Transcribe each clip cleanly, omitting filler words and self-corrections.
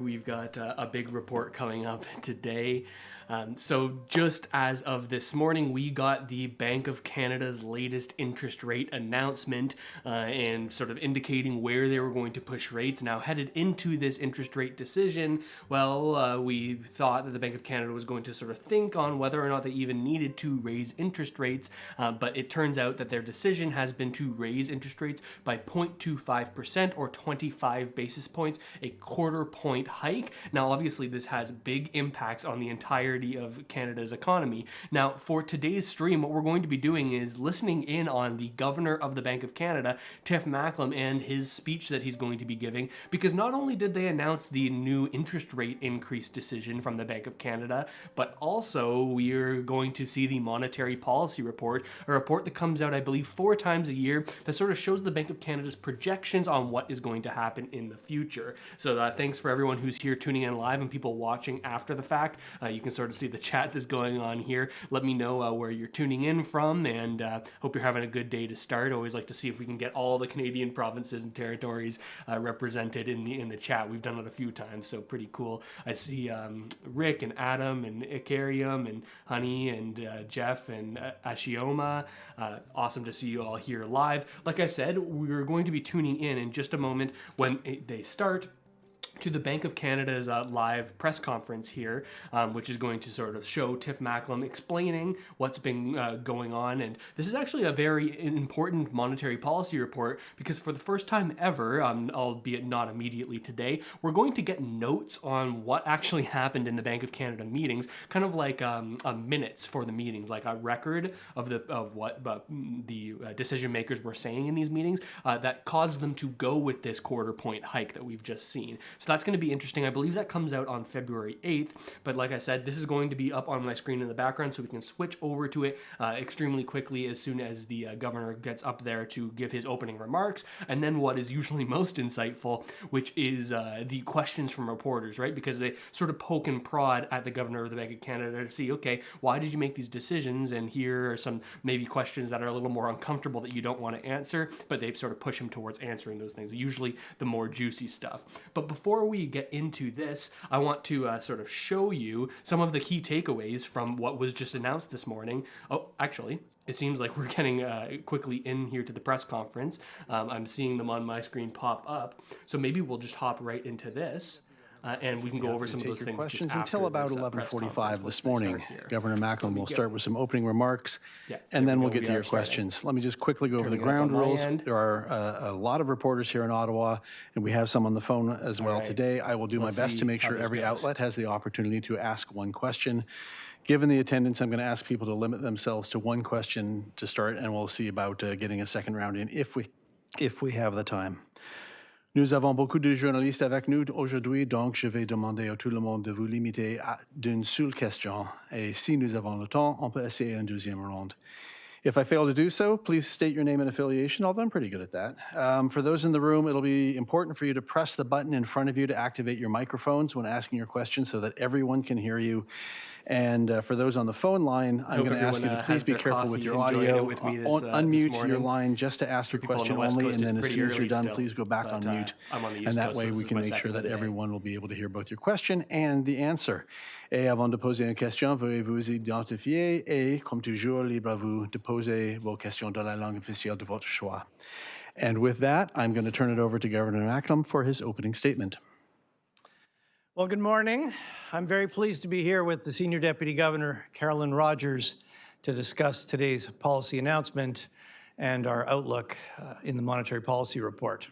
We've got a big report coming up today. So just as of this morning, we got the Bank of Canada's latest interest rate announcement and sort of indicating where they were going to push rates. Now, headed into this interest rate decision, we thought that the Bank of Canada was going to sort of think on whether or not they even needed to raise interest rates, but it turns out that their decision has been to raise interest rates by 0.25% or 25 basis points, a quarter point hike. Now, obviously, this has big impacts on the entirety of Canada's economy. Now, for today's stream, what we're going to be doing is listening in on the Governor of the Bank of Canada, Tiff Macklem, and his speech that he's going to be giving, because not only did they announce the new interest rate increase decision from the Bank of Canada, but also we're going to see the monetary policy report, a report that comes out, I believe, 4 times a year that sort of shows the Bank of Canada's projections on what is going to happen in the future. So thanks for everyone who's here tuning in live and people watching after the fact. You can sort of see the chat that's going on here. Let me know where you're tuning in from, and hope you're having a good day to start. Always like to see if we can get all the Canadian provinces and territories represented in the chat. We've done it a few times, so pretty cool. I see Rick and Adam and Icarium and Honey and Jeff and Ashioma. Awesome to see you all here live. Like I said, we're going to be tuning in just a moment when they start to the Bank of Canada's live press conference here, which is going to sort of show Tiff Macklem explaining what's been going on. And this is actually a very important monetary policy report because for the first time ever, albeit not immediately today, we're going to get notes on what actually happened in the Bank of Canada meetings, kind of like minutes for the meetings, like a record of what the decision makers were saying in these meetings that caused them to go with this quarter point hike that we've just seen. So that's going to be interesting. I believe that comes out on February 8th, but like I said, this is going to be up on my screen in the background so we can switch over to it extremely quickly as soon as the governor gets up there to give his opening remarks, and then what is usually most insightful, which is the questions from reporters, right? Because they sort of poke and prod at the governor of the Bank of Canada to see, okay, why did you make these decisions? And here are some maybe questions that are a little more uncomfortable that you don't want to answer, but they sort of push him towards answering those things, usually the more juicy stuff. But before we get into this, I want to sort of show you some of the key takeaways from what was just announced this morning. Oh, actually, it seems like we're getting quickly in here to the press conference. I'm seeing them on my screen pop up. So maybe we'll just hop right into this. And we can go over some of those things. Questions until about 11:45 this morning. Governor Macklem will start with some opening remarks, and then we'll get to your questions. Let me just quickly go over the ground rules. There are a lot of reporters here in Ottawa, and we have some on the phone as well today. I will do my best to make sure every outlet has the opportunity to ask one question. Given the attendance, I'm going to ask people to limit themselves to one question to start, and we'll see about getting a second round in if we have the time. Nous avons beaucoup de journalistes avec nous aujourd'hui, donc je vais demander à tout le monde de vous limiter à d'une seule question. Et si nous avons le temps, on peut essayer une deuxième ronde. If I fail to do so, please state your name and affiliation, although I'm pretty good at that. For those in the room, it'll be important for you to press the button in front of you to activate your microphones when asking your question so that everyone can hear you. And for those on the phone line, I'm going to ask you to please be careful with your audio. Unmute your line just to ask your question only, and then as soon as you're done, please go back on mute. And that way we can make sure that everyone will be able to hear both your question and the answer. Et avant de poser une question, veuillez vous identifier et, comme toujours, libre à vous de poser vos questions dans la langue officielle de votre choix. And with that, I'm going to turn it over to Governor Macklem for his opening statement. Well, good morning. I'm very pleased to be here with the Senior Deputy Governor, Carolyn Rogers, to discuss today's policy announcement and our outlook in the Monetary Policy Report.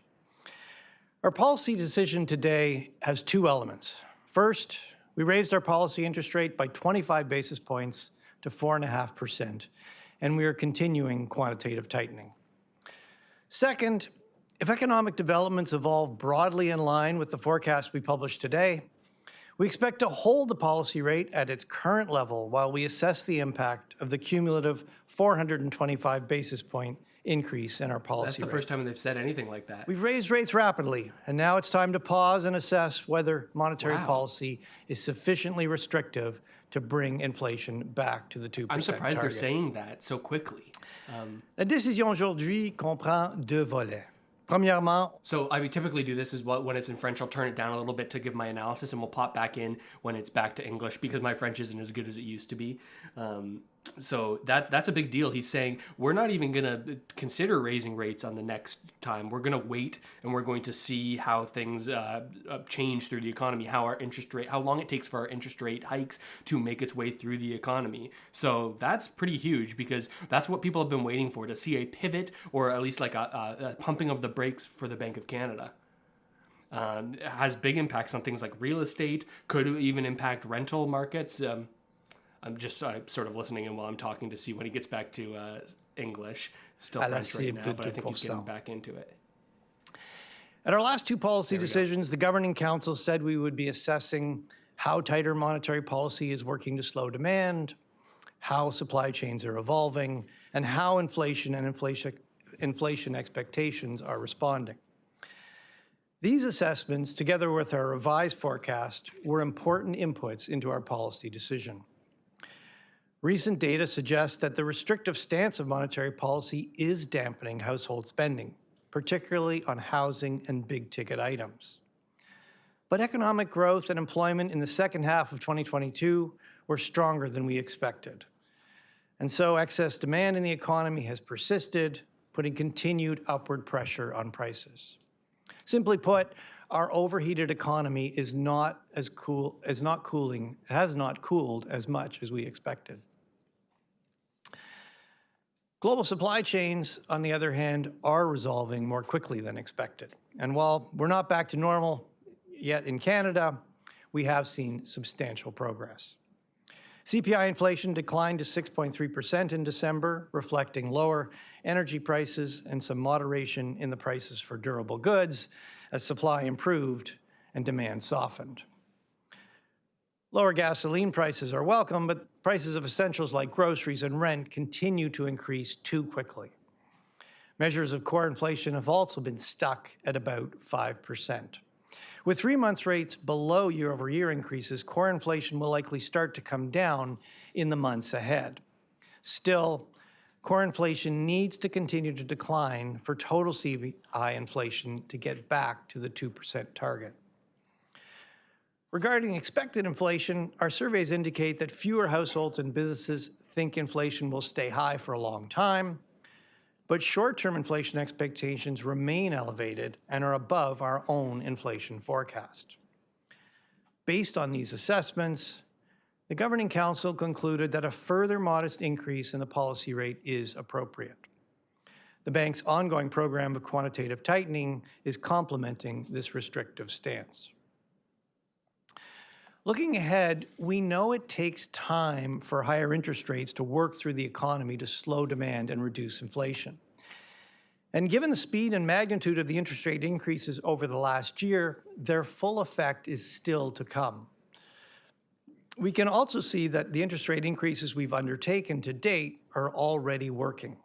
Our policy decision today has 2 elements. First, we raised our policy interest rate by 25 basis points to 4.5%, and we are continuing quantitative tightening. Second, if economic developments evolve broadly in line with the forecast we published today, we expect to hold the policy rate at its current level while we assess the impact of the cumulative 425 basis point increase in our policy That's the rate. first time they've said anything like that. We've raised rates rapidly, and now it's time to pause and assess whether monetary policy is sufficiently restrictive to bring inflation back to the 2% I'm surprised target. they're saying that so quickly. La décision aujourd'hui comprend 2 volets. Premièrement, so I would typically do this is when it's in French, I'll turn it down a little bit to give my analysis, and we'll pop back in when it's back to English because my French isn't as good as it used to be. So that's a big deal. He's saying we're not even going to consider raising rates on the next time. We're going to wait, and we're going to see how things change through the economy, how long it takes for our interest rate hikes to make its way through the economy. So that's pretty huge because that's what people have been waiting for, to see a pivot or at least like a pumping of the brakes for the Bank of Canada. It has big impacts on things like real estate, could even impact rental markets. I'm just sort of listening in while I'm talking to see when he gets back to English. Still French right now, but I think he's getting back into it. At our last two policy decisions, the Governing Council said we would be assessing how tighter monetary policy is working to slow demand, how supply chains are evolving, and how inflation and inflation expectations are responding. These assessments, together with our revised forecast, were important inputs into our policy decision. Recent data suggests that the restrictive stance of monetary policy is dampening household spending, particularly on housing and big-ticket items. But economic growth and employment in the second half of 2022 were stronger than we expected. And so excess demand in the economy has persisted, putting continued upward pressure on prices. Simply put, our overheated economy has not cooled as much as we expected. Global supply chains, on the other hand, are resolving more quickly than expected. And while we're not back to normal yet in Canada, we have seen substantial progress. CPI inflation declined to 6.3% in December, reflecting lower energy prices and some moderation in the prices for durable goods as supply improved and demand softened. Lower gasoline prices are welcome, but prices of essentials like groceries and rent continue to increase too quickly. Measures of core inflation have also been stuck at about 5%. With 3 months rates below year-over-year increases, core inflation will likely start to come down in the months ahead. Still, core inflation needs to continue to decline for total CPI inflation to get back to the 2% target. Regarding expected inflation, our surveys indicate that fewer households and businesses think inflation will stay high for a long time, but short-term inflation expectations remain elevated and are above our own inflation forecast. Based on these assessments, the Governing Council concluded that a further modest increase in the policy rate is appropriate. The bank's ongoing program of quantitative tightening is complementing this restrictive stance. Looking ahead, we know it takes time for higher interest rates to work through the economy to slow demand and reduce inflation. And given the speed and magnitude of the interest rate increases over the last year, their full effect is still to come. We can also see that the interest rate increases we've undertaken to date are already working.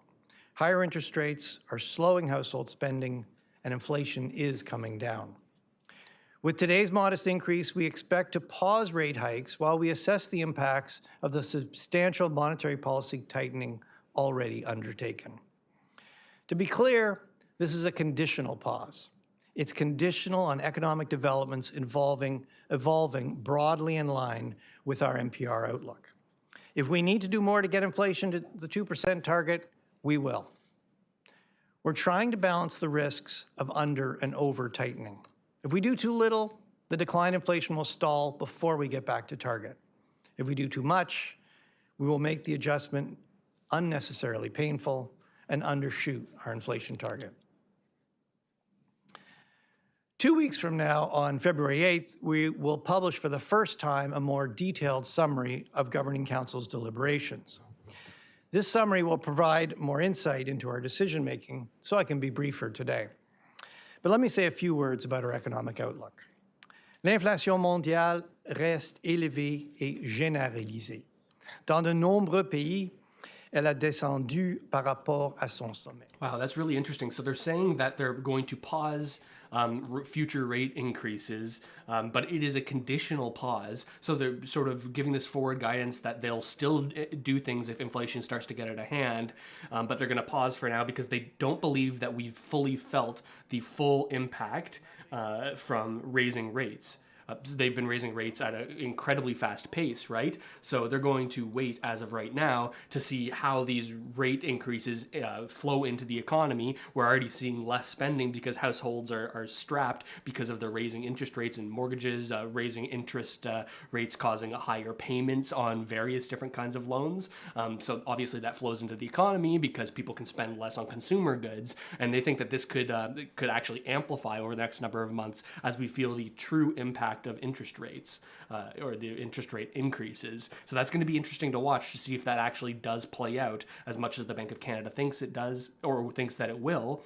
Higher interest rates are slowing household spending, and inflation is coming down. With today's modest increase, we expect to pause rate hikes while we assess the impacts of the substantial monetary policy tightening already undertaken. To be clear, this is a conditional pause. It's conditional on economic developments evolving broadly in line with our NPR outlook. If we need to do more to get inflation to the 2% target, we will. We're trying to balance the risks of under and over tightening. If we do too little, the decline in inflation will stall before we get back to target. If we do too much, we will make the adjustment unnecessarily painful and undershoot our inflation target. 2 weeks from now, on February 8th, we will publish for the first time a more detailed summary of Governing Council's deliberations. This summary will provide more insight into our decision-making, so I can be briefer today. But let me say a few words about our economic outlook. L'inflation mondiale reste élevée et généralisée. Dans de nombreux pays, elle a descendu par rapport à son sommet. Wow, that's really interesting. So they're saying that they're going to pause future rate increases, but it is a conditional pause. So they're sort of giving this forward guidance that they'll still do things if inflation starts to get out of hand, but they're going to pause for now because they don't believe that we've fully felt the full impact from raising rates. They've been raising rates at an incredibly fast pace, right? So they're going to wait as of right now to see how these rate increases flow into the economy. We're already seeing less spending because households are strapped because of the raising interest rates and mortgages, raising interest rates causing higher payments on various different kinds of loans. So obviously that flows into the economy because people can spend less on consumer goods, and they think that this could actually amplify over the next number of months as we feel the true impact of interest rates or the interest rate increases. So that's going to be interesting to watch to see if that actually does play out as much as the Bank of Canada thinks it does or thinks that it will,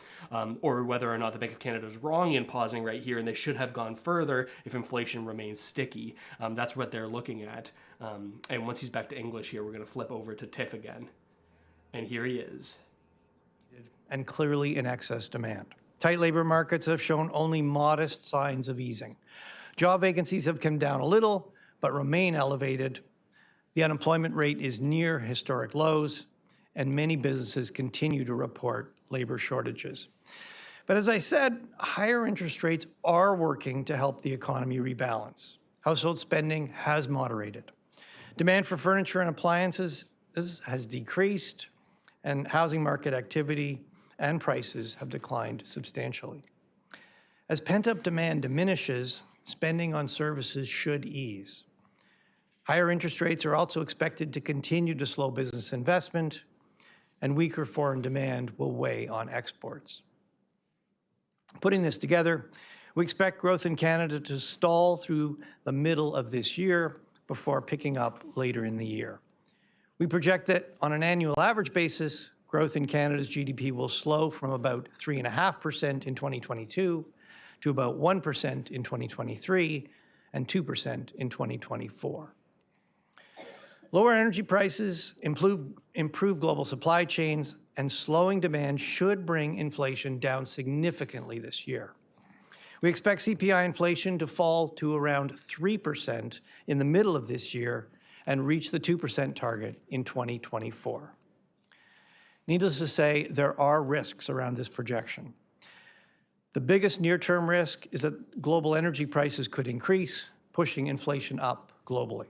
or whether or not the Bank of Canada is wrong in pausing right here and they should have gone further if inflation remains sticky. That's what they're looking at. And once he's back to English here, we're going to flip over to Tiff again. And here he is. And clearly in excess demand. Tight labor markets have shown only modest signs of easing. Job vacancies have come down a little, but remain elevated. The unemployment rate is near historic lows, and many businesses continue to report labor shortages. But as I said, higher interest rates are working to help the economy rebalance. Household spending has moderated. Demand for furniture and appliances has decreased, and housing market activity and prices have declined substantially. As pent-up demand diminishes, spending on services should ease. Higher interest rates are also expected to continue to slow business investment, and weaker foreign demand will weigh on exports. Putting this together, we expect growth in Canada to stall through the middle of this year before picking up later in the year. We project that on an annual average basis, growth in Canada's GDP will slow from about 3.5% in 2022 to about 1% in 2023 and 2% in 2024. Lower energy prices, improve global supply chains, and slowing demand should bring inflation down significantly this year. We expect CPI inflation to fall to around 3% in the middle of this year and reach the 2% target in 2024. Needless to say, there are risks around this projection. The biggest near-term risk is that global energy prices could increase, pushing inflation up globally.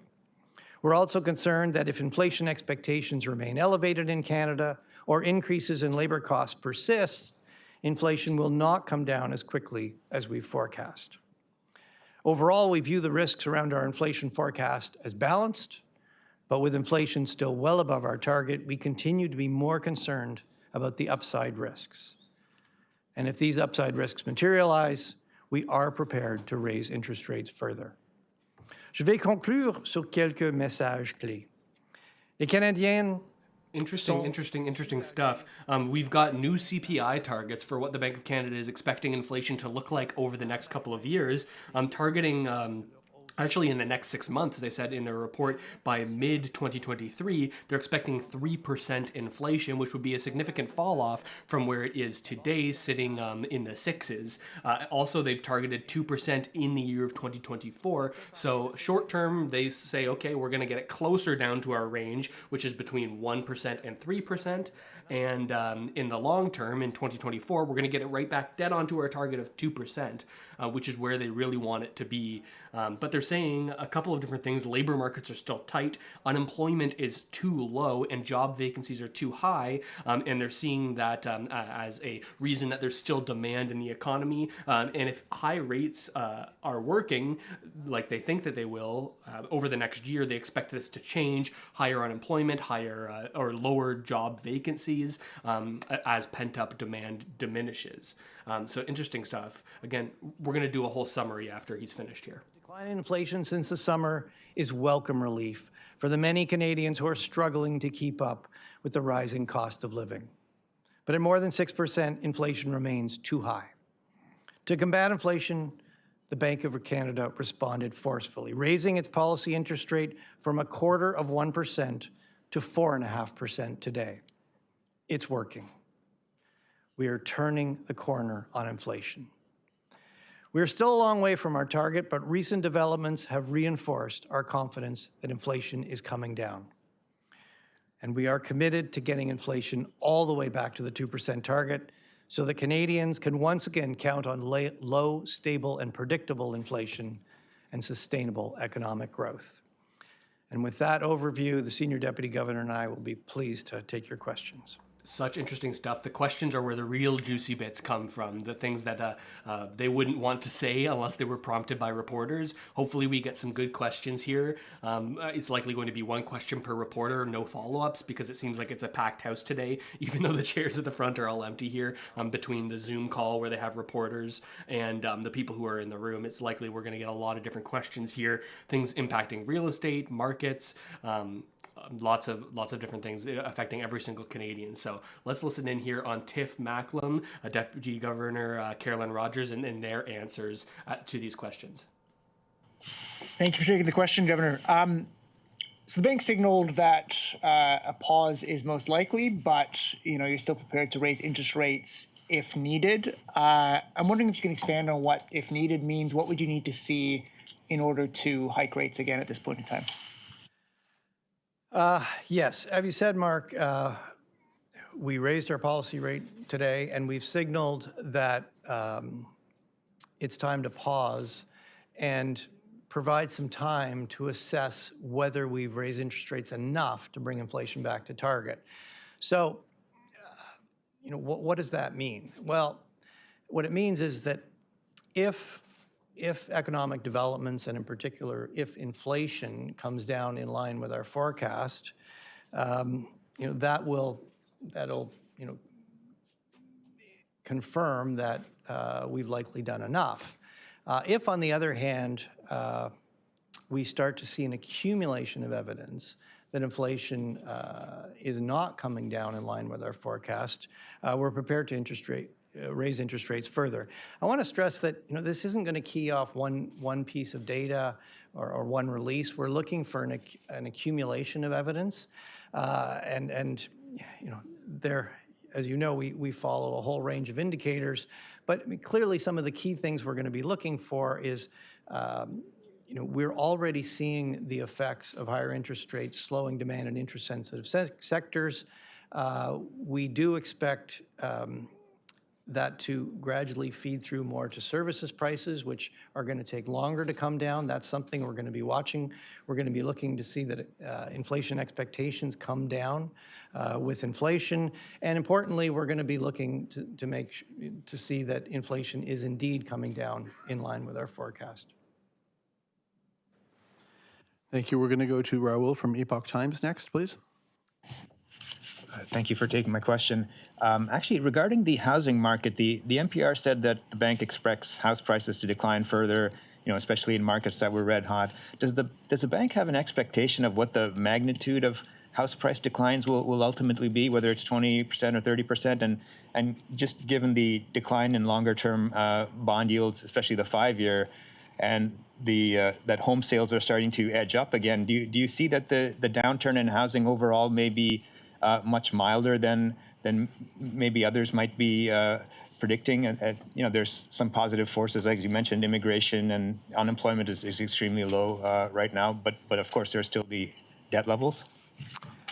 We're also concerned that if inflation expectations remain elevated in Canada or increases in labor costs persist, inflation will not come down as quickly as we forecast. Overall, we view the risks around our inflation forecast as balanced, but with inflation still well above our target, we continue to be more concerned about the upside risks. And if these upside risks materialize, we are prepared to raise interest rates further. Je vais conclure sur quelques messages clés. Les Canadiens Interesting stuff. We've got new CPI targets for what the Bank of Canada is expecting inflation to look like over the next couple of years. Targeting actually in the next 6 months, they said in their report, by mid-2023, they're expecting 3% inflation, which would be a significant fall off from where it is today, sitting in the sixes. Also, they've targeted 2% in the year of 2024. So short term, they say, okay, we're going to get it closer down to our range, which is between 1% and 3%. And in the long term, in 2024, we're going to get it right back dead onto our target of 2%, which is where they really want it to be. But they're saying a couple of different things. Labor markets are still tight. Unemployment is too low and job vacancies are too high. And they're seeing that as a reason that there's still demand in the economy. And if high rates are working like they think that they will over the next year, they expect this to change. Higher unemployment, higher or lower job vacancies as pent-up demand diminishes. So interesting stuff. Again, we're going to do a whole summary after he's finished here. Decline in inflation since the summer is welcome relief for the many Canadians who are struggling to keep up with the rising cost of living. But at more than 6%, inflation remains too high. To combat inflation, the Bank of Canada responded forcefully, raising its policy interest rate from 0.25% to 4.5% today. It's working. We are turning the corner on inflation. We're still a long way from our target, but recent developments have reinforced our confidence that inflation is coming down. And we are committed to getting inflation all the way back to the 2% target so that Canadians can once again count on low, stable, and predictable inflation and sustainable economic growth. And with that overview, the Senior Deputy Governor and I will be pleased to take your questions. Such interesting stuff. The questions are where the real juicy bits come from, the things that they wouldn't want to say unless they were prompted by reporters. Hopefully we get some good questions here. It's likely going to be one question per reporter, no follow-ups, because it seems like it's a packed house today, even though the chairs at the front are all empty here. Between the Zoom call where they have reporters and the people who are in the room, it's likely we're going to get a lot of different questions here, things impacting real estate, markets, lots of different things affecting every single Canadian. So let's listen in here on Tiff Macklem, Deputy Governor Carolyn Rogers, and their answers to these questions. Thank you for taking the question, Governor. So the bank signaled that a pause is most likely, but you're still prepared to raise interest rates if needed. I'm wondering if you can expand on what "if needed" means. What would you need to see in order to hike rates again at this point in time? Yes, as you said, Mark, we raised our policy rate today, and we've signaled that it's time to pause and provide some time to assess whether we've raised interest rates enough to bring inflation back to target. So, what does that mean? Well, what it means is that if economic developments, and in particular, if inflation comes down in line with our forecast, that'll confirm that we've likely done enough. If, on the other hand, we start to see an accumulation of evidence that inflation is not coming down in line with our forecast, we're prepared to raise interest rates further. I want to stress that this isn't going to key off one piece of data or one release. We're looking for an accumulation of evidence, and there, as you know, we follow a whole range of indicators. But clearly, some of the key things we're going to be looking for is we're already seeing the effects of higher interest rates slowing demand in interest-sensitive sectors. We do expect that to gradually feed through more to services prices, which are going to take longer to come down. That's something we're going to be watching. We're going to be looking to see that inflation expectations come down with inflation. And importantly, we're going to be looking to see that inflation is indeed coming down in line with our forecast. Thank you. We're going to go to Raul from Epoch Times next, please. Thank you for taking my question. Actually, regarding the housing market, the NPR said that the bank expects house prices to decline further, especially in markets that were red hot. Does the bank have an expectation of what the magnitude of house price declines will ultimately be, whether it's 20% or 30%? And just given the decline in longer-term bond yields, especially the 5-year, and that home sales are starting to edge up again, do you see that the downturn in housing overall may be much milder than maybe others might be predicting? There's some positive forces, as you mentioned, immigration and unemployment is extremely low right now, but of course there's still the debt levels.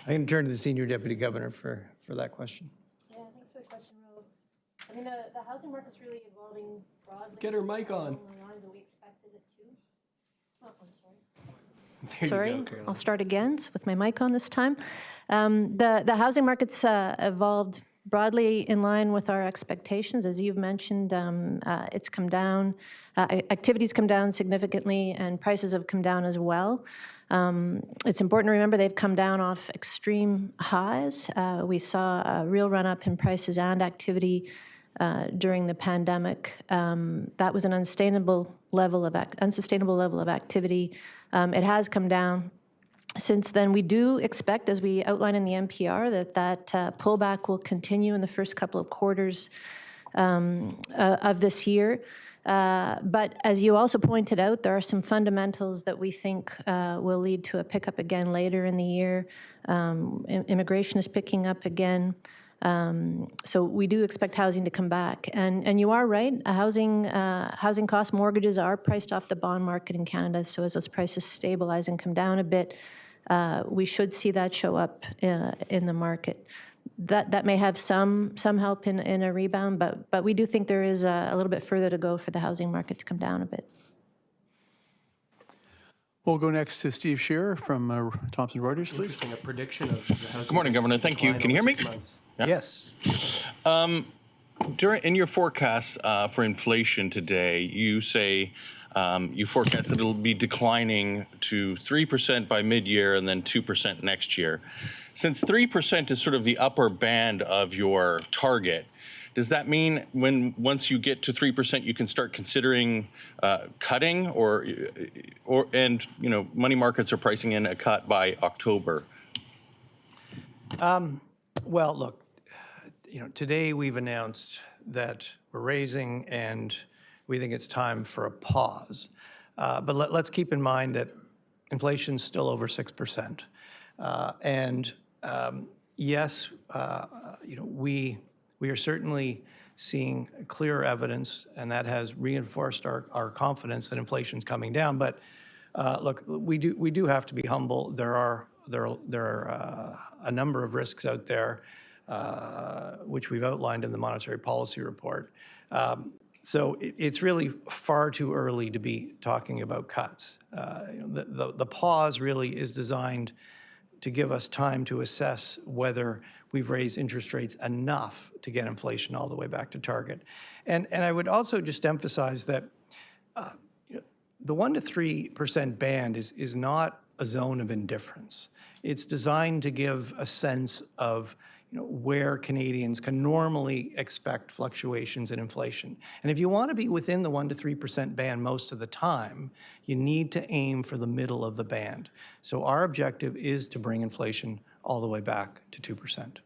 I can turn to the Senior Deputy Governor for that question. Yeah, thanks for the question, Ro. I mean, the housing market's really evolving broadly. Get her mic on. Along the lines that we expected it to. Oh, I'm sorry. There Sorry, you go, Carolyn. I'll start again with my mic on this time. The housing market's evolved broadly in line with our expectations. As you've mentioned, it's come down, activity's come down significantly, and prices have come down as well. It's important to remember they've come down off extreme highs. We saw a real run-up in prices and activity during the pandemic. That was an unsustainable level of activity. It has come down since then. We do expect, as we outline in the NPR, that pullback will continue in the first couple of quarters of this year. But as you also pointed out, there are some fundamentals that we think will lead to a pickup again later in the year. Immigration is picking up again. So we do expect housing to come back. And you are right, housing costs, mortgages are priced off the bond market in Canada. So as those prices stabilize and come down a bit, we should see that show up in the market. That may have some help in a rebound, but we do think there is a little bit further to go for the housing market to come down a bit. We'll go next to Steve Shearer from Thomson Reuters, please. Interesting, a prediction of the housing. Good morning, Governor. Thank you. Can you hear me? Yeah. Yes. In your forecast for inflation today, you say you forecast that it'll be declining to 3% by mid-year and then 2% next year. Since 3% is sort of the upper band of your target, does that mean once you get to 3%, you can start considering cutting, and money markets are pricing in a cut by October? Well, look, today we've announced that we're raising, and we think it's time for a pause. But let's keep in mind that inflation's still over 6%, and yes, we are certainly seeing clear evidence, and that has reinforced our confidence that inflation's coming down. But look, we do have to be humble. There are a number of risks out there, which we've outlined in the monetary policy report. So it's really far too early to be talking about cuts. The pause really is designed to give us time to assess whether we've raised interest rates enough to get inflation all the way back to target. And I would also just emphasize that the 1% to 3% band is not a zone of indifference. It's designed to give a sense of where Canadians can normally expect fluctuations in inflation. And if you want to be within the 1% to 3% band most of the time, you need to aim for the middle of the band. So our objective is to bring inflation all the way back to 2%.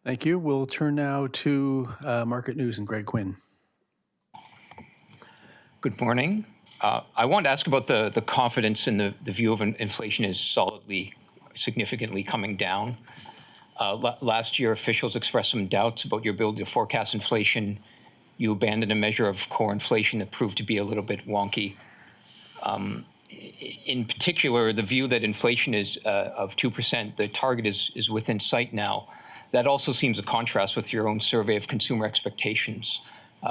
Thank you. We'll turn now to market news and Greg Quinn. Good morning. I wanted to ask about the confidence in the view of inflation is significantly coming down. Last year, officials expressed some doubts about your ability to forecast inflation. You abandoned a measure of core inflation that proved to be a little bit wonky. In particular, the view that inflation is of 2%, the target is within sight now. That also seems a contrast with your own survey of consumer expectations,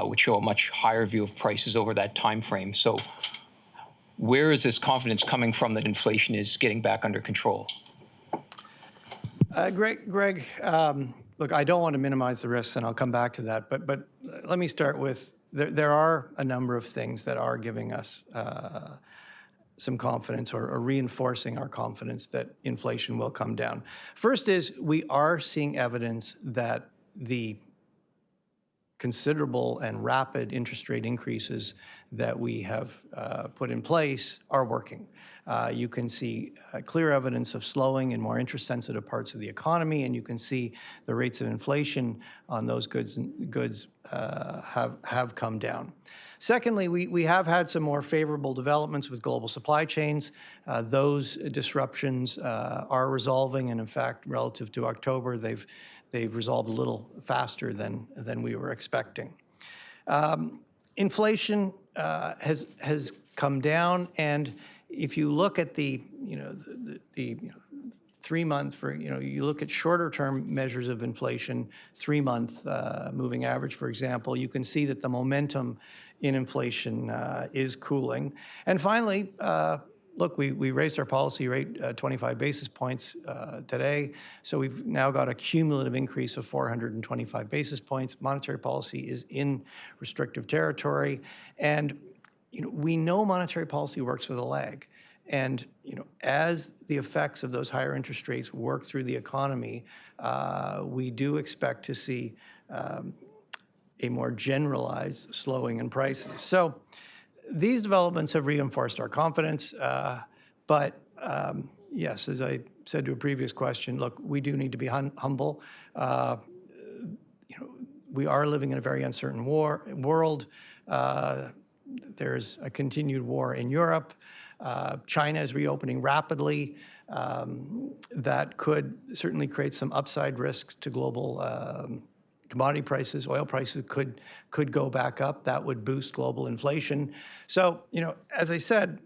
which show a much higher view of prices over that time frame. So where is this confidence coming from that inflation is getting back under control? Greg, look, I don't want to minimize the risks, and I'll come back to that. But let me start with there are a number of things that are giving us some confidence or reinforcing our confidence that inflation will come down. First is we are seeing evidence that the considerable and rapid interest rate increases that we have put in place are working. You can see clear evidence of slowing in more interest-sensitive parts of the economy, and you can see the rates of inflation on those goods have come down. Secondly, we have had some more favorable developments with global supply chains. Those disruptions are resolving, and in fact, relative to October, they've resolved a little faster than we were expecting. Inflation has come down, and if you look at the 3 month you look at shorter term measures of inflation, 3 month moving average, for example, you can see that the momentum in inflation is cooling. And finally, look, we raised our policy rate 25 basis points today, so we've now got a cumulative increase of 425 basis points. Monetary policy is in restrictive territory, and we know monetary policy works with a lag. And as the effects of those higher interest rates work through the economy, we do expect to see a more generalized slowing in prices. So these developments have reinforced our confidence, but yes, as I said to a previous question, look, we do need to be humble. We are living in a very uncertain world. there's a continued war in Europe. China is reopening rapidly. That could certainly create some upside risks to global commodity prices. Oil prices could go back up. That would boost global inflation. So, as I said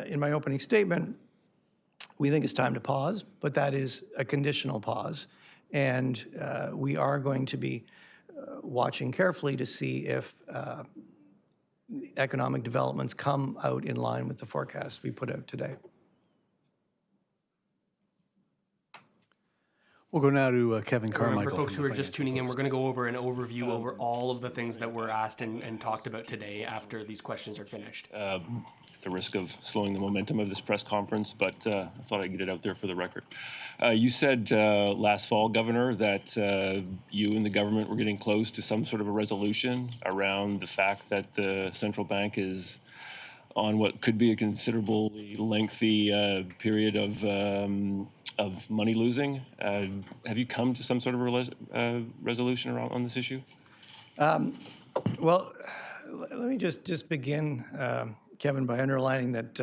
in my opening statement, we think it's time to pause, but that is a conditional pause. And we are going to be watching carefully to see if economic developments come out in line with the forecast we put out today. We'll go now to Kevin Carmichael. Remember, folks who are just tuning in, we're going to go over an overview over all of the things that were asked and talked about today after these questions are finished. At the risk of slowing the momentum of this press conference, but I thought I'd get it out there for the record. You said last fall, Governor, that you and the government were getting close to some sort of a resolution around the fact that the central bank is on what could be a considerably lengthy period of money losing. Have you come to some sort of resolution on this issue? Well, let me just begin, Kevin, by underlining that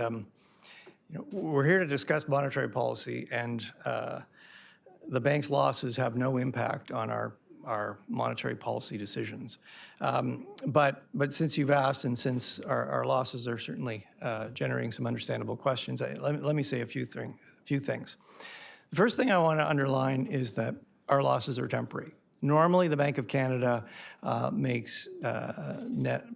we're here to discuss monetary policy, and the bank's losses have no impact on our monetary policy decisions. But since you've asked, and since our losses are certainly generating some understandable questions, let me say a few things. The first thing I want to underline is that our losses are temporary. Normally, the Bank of Canada makes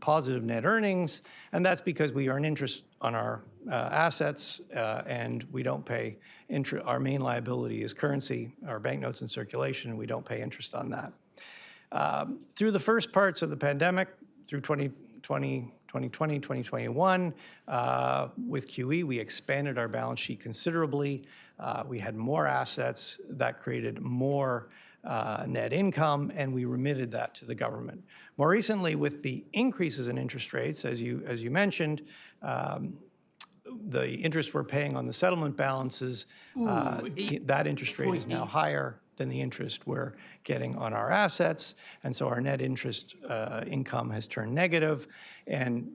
positive net earnings, and that's because we earn interest on our assets, and we don't pay interest. Our main liability is currency, our banknotes in circulation, and we don't pay interest on that. Through the first parts of the pandemic, through 2020, 2021, with QE, we expanded our balance sheet considerably. We had more assets that created more net income, and we remitted that to the government. More recently, with the increases in interest rates, as you mentioned, the interest we're paying on the settlement balances, that interest rate is now higher than the interest we're getting on our assets, and so our net interest income has turned negative. And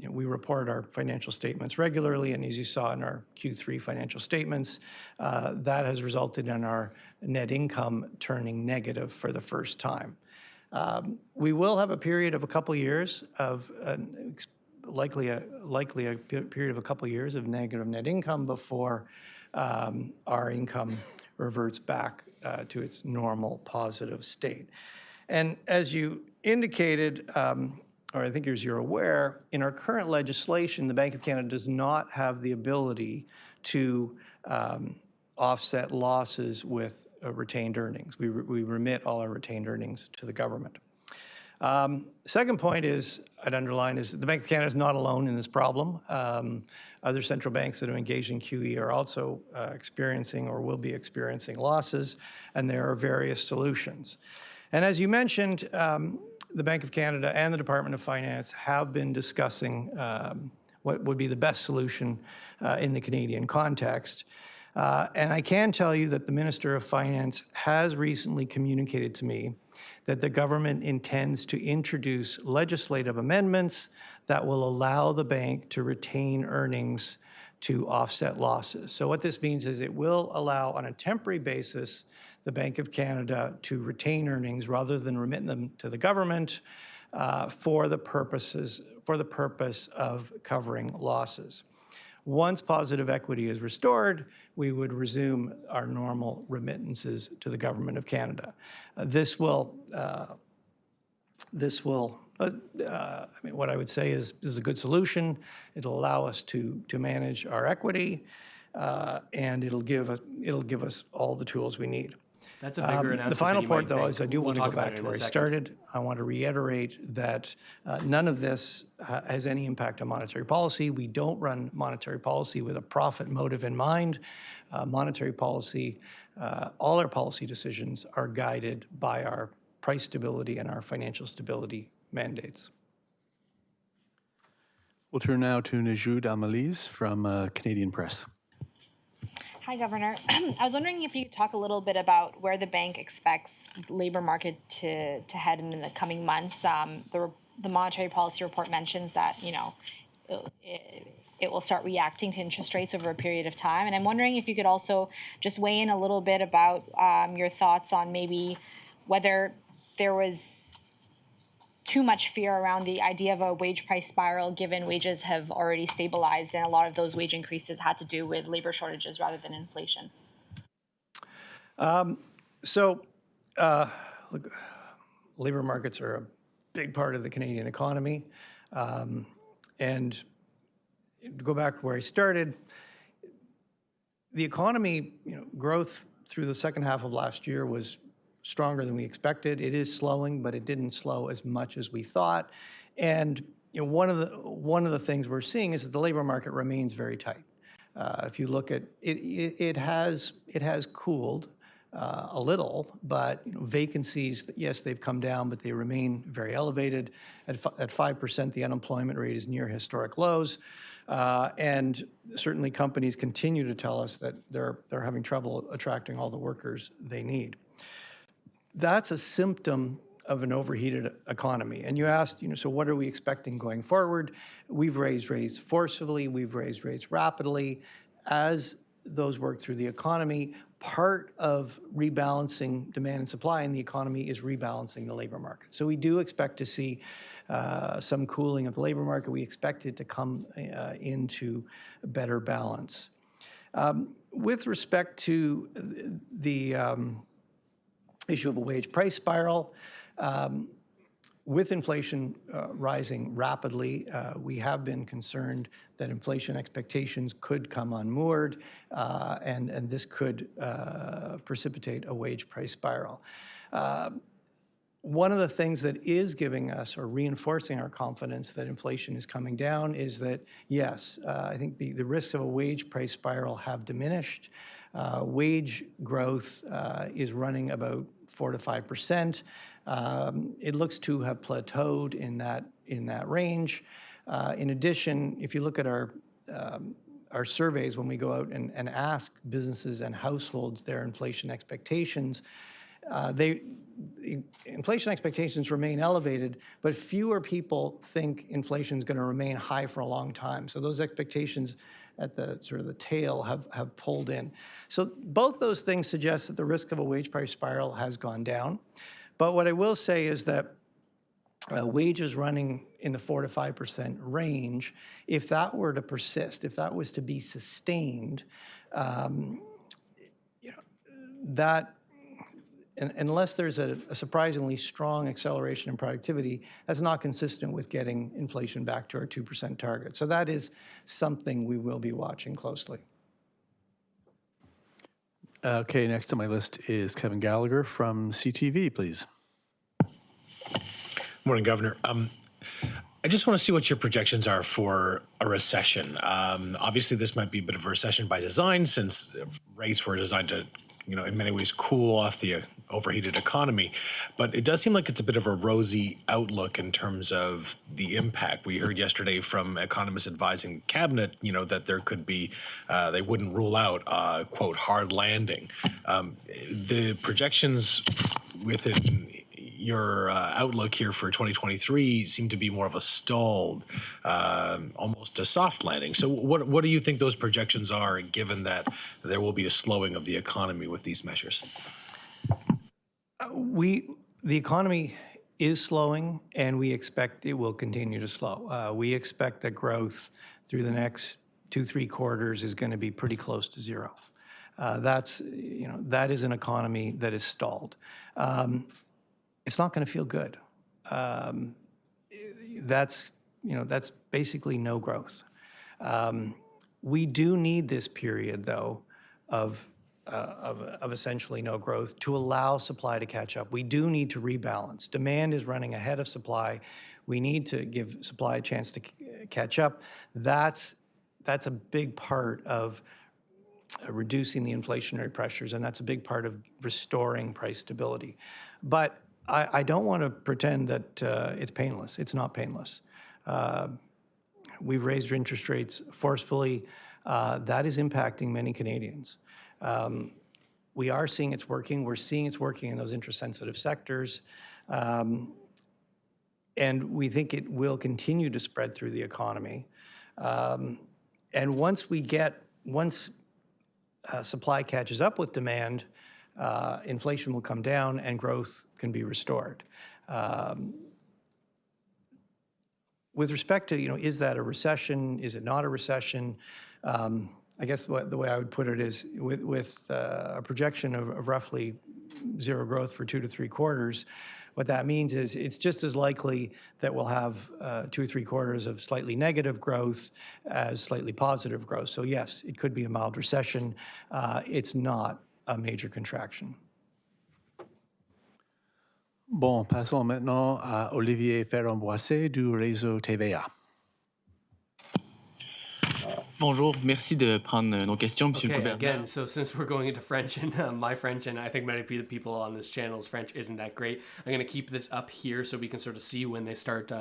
we report our financial statements regularly, and as you saw in our Q3 financial statements, that has resulted in our net income turning negative for the first time. We will have a period of a couple years of likely a period of a couple years of negative net income before our income reverts back to its normal positive state. And as you indicated, or I think as you're aware, in our current legislation, the Bank of Canada does not have the ability to offset losses with retained earnings. We remit all our retained earnings to the government. Second point is, I'd underline, is the Bank of Canada is not alone in this problem. Other central banks that are engaged in QE are also experiencing or will be experiencing losses, and there are various solutions. And as you mentioned, the Bank of Canada and the Department of Finance have been discussing what would be the best solution in the Canadian context. And I can tell you that the Minister of Finance has recently communicated to me that the government intends to introduce legislative amendments that will allow the bank to retain earnings to offset losses. So what this means is it will allow, on a temporary basis, the Bank of Canada to retain earnings rather than remit them to the government for the purpose of covering losses. Once positive equity is restored, we would resume our normal remittances to the Government of Canada. This will, what I would say is this is a good solution. It'll allow us to manage our equity, and it'll give us all the tools we need. That's a bigger announcement. The final point, though, is I do want to go back to where I started. I want to reiterate that none of this has any impact on monetary policy. We don't run monetary policy with a profit motive in mind. Monetary policy, all our policy decisions are guided by our price stability and our financial stability mandates. We'll turn now to Najud Amalise from Canadian Press. Hi, Governor. I was wondering if you could talk a little bit about where the bank expects the labor market to head in the coming months. The the monetary policy report mentions that, it will start reacting to interest rates over a period of time. And I'm wondering if you could also just weigh in a little bit about your thoughts on maybe whether there was too much fear around the idea of a wage price spiral, given wages have already stabilized and a lot of those wage increases had to do with labor shortages rather than inflation. Look, labor markets are a big part of the Canadian economy. And to go back to where I started, the economy, growth through the second half of last year was stronger than we expected. It is slowing, but it didn't slow as much as we thought. And one of the things we're seeing is that the labor market remains very tight. If you look at it, it has cooled a little, but vacancies, yes, they've come down, but they remain very elevated. At 5%, the unemployment rate is near historic lows. And certainly companies continue to tell us that they're having trouble attracting all the workers they need. That's a symptom of an overheated economy. And you asked, so what are we expecting going forward? We've raised rates forcefully, we've raised rates rapidly. As those work through the economy, part of rebalancing demand and supply in the economy is rebalancing the labor market. So we do expect to see some cooling of the labor market. We expect it to come into better balance. With respect to the issue of a wage price spiral, with inflation rising rapidly, we have been concerned that inflation expectations could come unmoored, and this could precipitate a wage price spiral. One of the things that is giving us or reinforcing our confidence that inflation is coming down is that, yes, I think the risks of a wage price spiral have diminished. Wage growth is running about 4 to 5%. It looks to have plateaued in that range. In addition, if you look at our surveys when we go out and ask businesses and households their inflation expectations, inflation expectations remain elevated, but fewer people think inflation is going to remain high for a long time. So those expectations at the sort of the tail have pulled in. So both those things suggest that the risk of a wage price spiral has gone down. But what I will say is that wages running in the 4 to 5% range, if that were to persist, if that was to be sustained, that, unless there's a surprisingly strong acceleration in productivity, that's not consistent with getting inflation back to our 2% target. So that is something we will be watching closely. Okay, next on my list is Kevin Gallagher from CTV, please. Morning, Governor. I just want to see what your projections are for a recession. Obviously, this might be a bit of a recession by design, since rates were designed to, in many ways cool off the overheated economy. But it does seem like it's a bit of a rosy outlook in terms of the impact. We heard yesterday from economists advising the cabinet, that there could be, they wouldn't rule out, quote, hard landing. The projections within your outlook here for 2023 seem to be more of a stalled, almost a soft landing. So what do you think those projections are, given that there will be a slowing of the economy with these measures? The economy is slowing, and we expect it will continue to slow. We expect that growth through the next 2-3 quarters is going to be pretty close to zero. That is an economy that is stalled. It's not going to feel good. That's basically no growth. We do need this period, though, of essentially no growth to allow supply to catch up. We do need to rebalance. Demand is running ahead of supply. We need to give supply a chance to catch up. That's a big part of reducing the inflationary pressures, and that's a big part of restoring price stability. But I don't want to pretend that it's painless. It's not painless. We've raised interest rates forcefully. That is impacting many Canadians. We are seeing it's working. We're seeing it's working in those interest-sensitive sectors. and we think it will continue to spread through the economy. And once supply catches up with demand, inflation will come down and growth can be restored. With respect to, is that a recession? Is it not a recession? I guess the way I would put it is with a projection of roughly zero growth for 2 to 3 quarters, what that means is it's just as likely that we'll have 2 or 3 quarters of slightly negative growth as slightly positive growth. So yes, it could be a mild recession. It's not a major contraction. Bon, passons maintenant à Olivier Ferron-Boissé du réseau TVA. Bonjour, merci de prendre nos questions, Monsieur le Okay, Gouverneur. again, so since we're going into French, and my French, and I think many people on this channel's French isn't that great, I'm going to keep this up here so we can sort of see when they start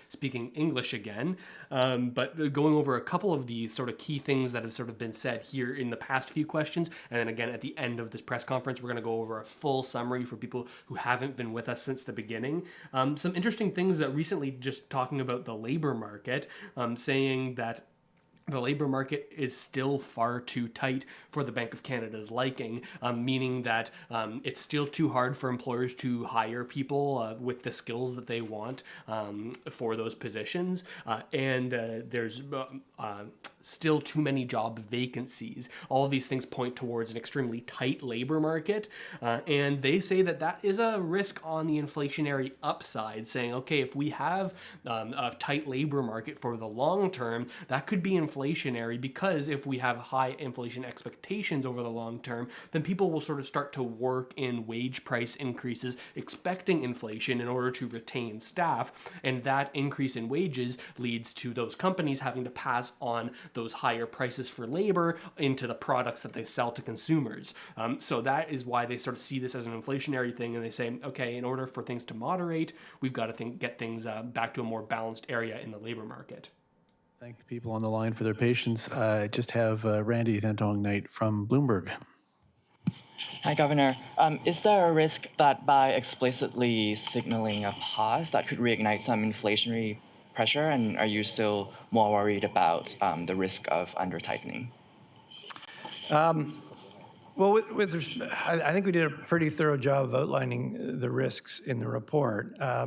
speaking English again. But going over a couple of the sort of key things that have sort of been said here in the past few questions, and then again at the end of this press conference, we're going to go over a full summary for people who haven't been with us since the beginning. Some interesting things that recently, just talking about the labor market, saying that the labor market is still far too tight for the Bank of Canada's liking, meaning that it's still too hard for employers to hire people with the skills that they want for those positions. And there's still too many job vacancies. All of these things point towards an extremely tight labor market. And they say that that is a risk on the inflationary upside, saying, okay, if we have a tight labor market for the long term, that could be inflationary, because if we have high inflation expectations over the long term, then people will sort of start to work in wage price increases, expecting inflation in order to retain staff. And that increase in wages leads to those companies having to pass on those higher prices for labor into the products that they sell to consumers. So that is why they sort of see this as an inflationary thing, and they say, okay, in order for things to moderate, we've got to get things back to a more balanced area in the labor market. Thank the people on the line for their patience. I just have Randy Thantong Knight from Bloomberg. Hi, Governor. Is there a risk that by explicitly signaling a pause that could reignite some inflationary pressure, and are you still more worried about the risk of under-tightening? Well, I think we did a pretty thorough job of outlining the risks in the report. I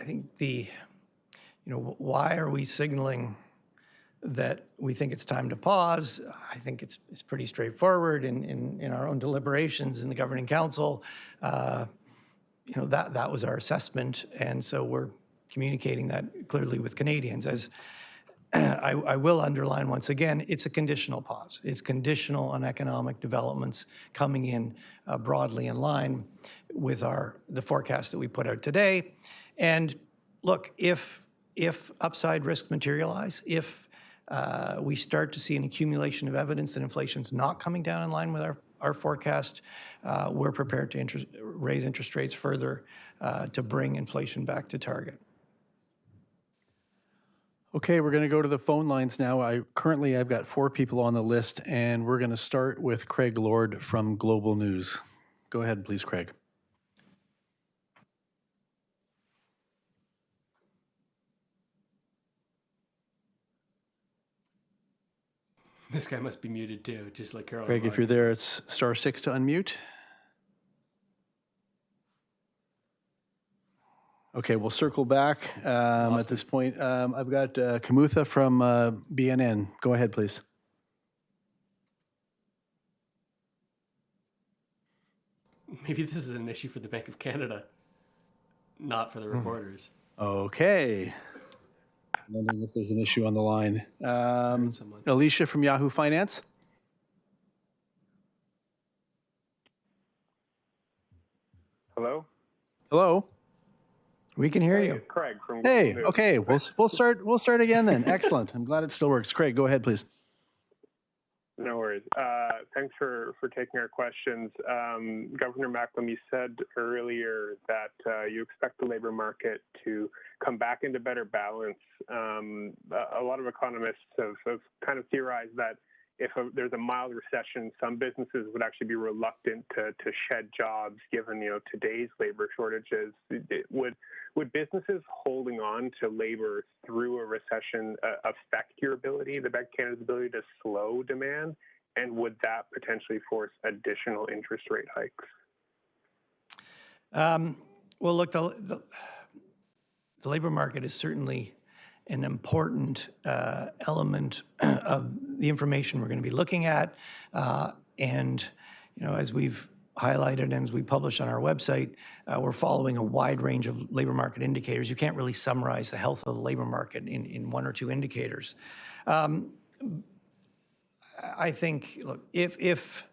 think why are we signaling that we think it's time to pause? I think it's pretty straightforward in our own deliberations in the Governing Council. That was our assessment, and so we're communicating that clearly with Canadians. As I will underline once again, it's a conditional pause. It's conditional on economic developments coming in broadly in line with the forecast that we put out today. And look, if upside risks materialize, if we start to see an accumulation of evidence that inflation's not coming down in line with our forecast, we're prepared to raise interest rates further to bring inflation back to target. Okay, we're going to go to the phone lines now. I've got 4 people on the list, and we're going to start with Craig Lord from Global News. Go ahead, please, Craig. This guy must be muted too, just like Carol. Craig, if you're there, it's *6 to unmute. Okay, we'll circle back at this point. I've got Kamutha from BNN. Go ahead, please. Maybe this is an issue for the Bank of Canada, not for the reporters. Okay. I'm wondering if there's an issue on the line. Alicia from Yahoo Finance. Hello? Hello. We can hear you. Craig from Hey, Global News. okay, we'll start again then. Excellent. I'm glad it still works. Craig, go ahead, please. No worries. Thanks for taking our questions. Governor Macklem, you said earlier that you expect the labor market to come back into better balance. A lot of economists have kind of theorized that there's a mild recession, some businesses would actually be reluctant to shed jobs given today's labor shortages. Would businesses holding on to labor through a recession affect the Bank of Canada's ability to slow demand? And would that potentially force additional interest rate hikes? Well, look, the labor market is certainly an important element of the information we're going to be looking at. And, as we've highlighted and as we publish on our website, we're following a wide range of labor market indicators. You can't really summarize the health of the labor market in one or two indicators. I think, look, if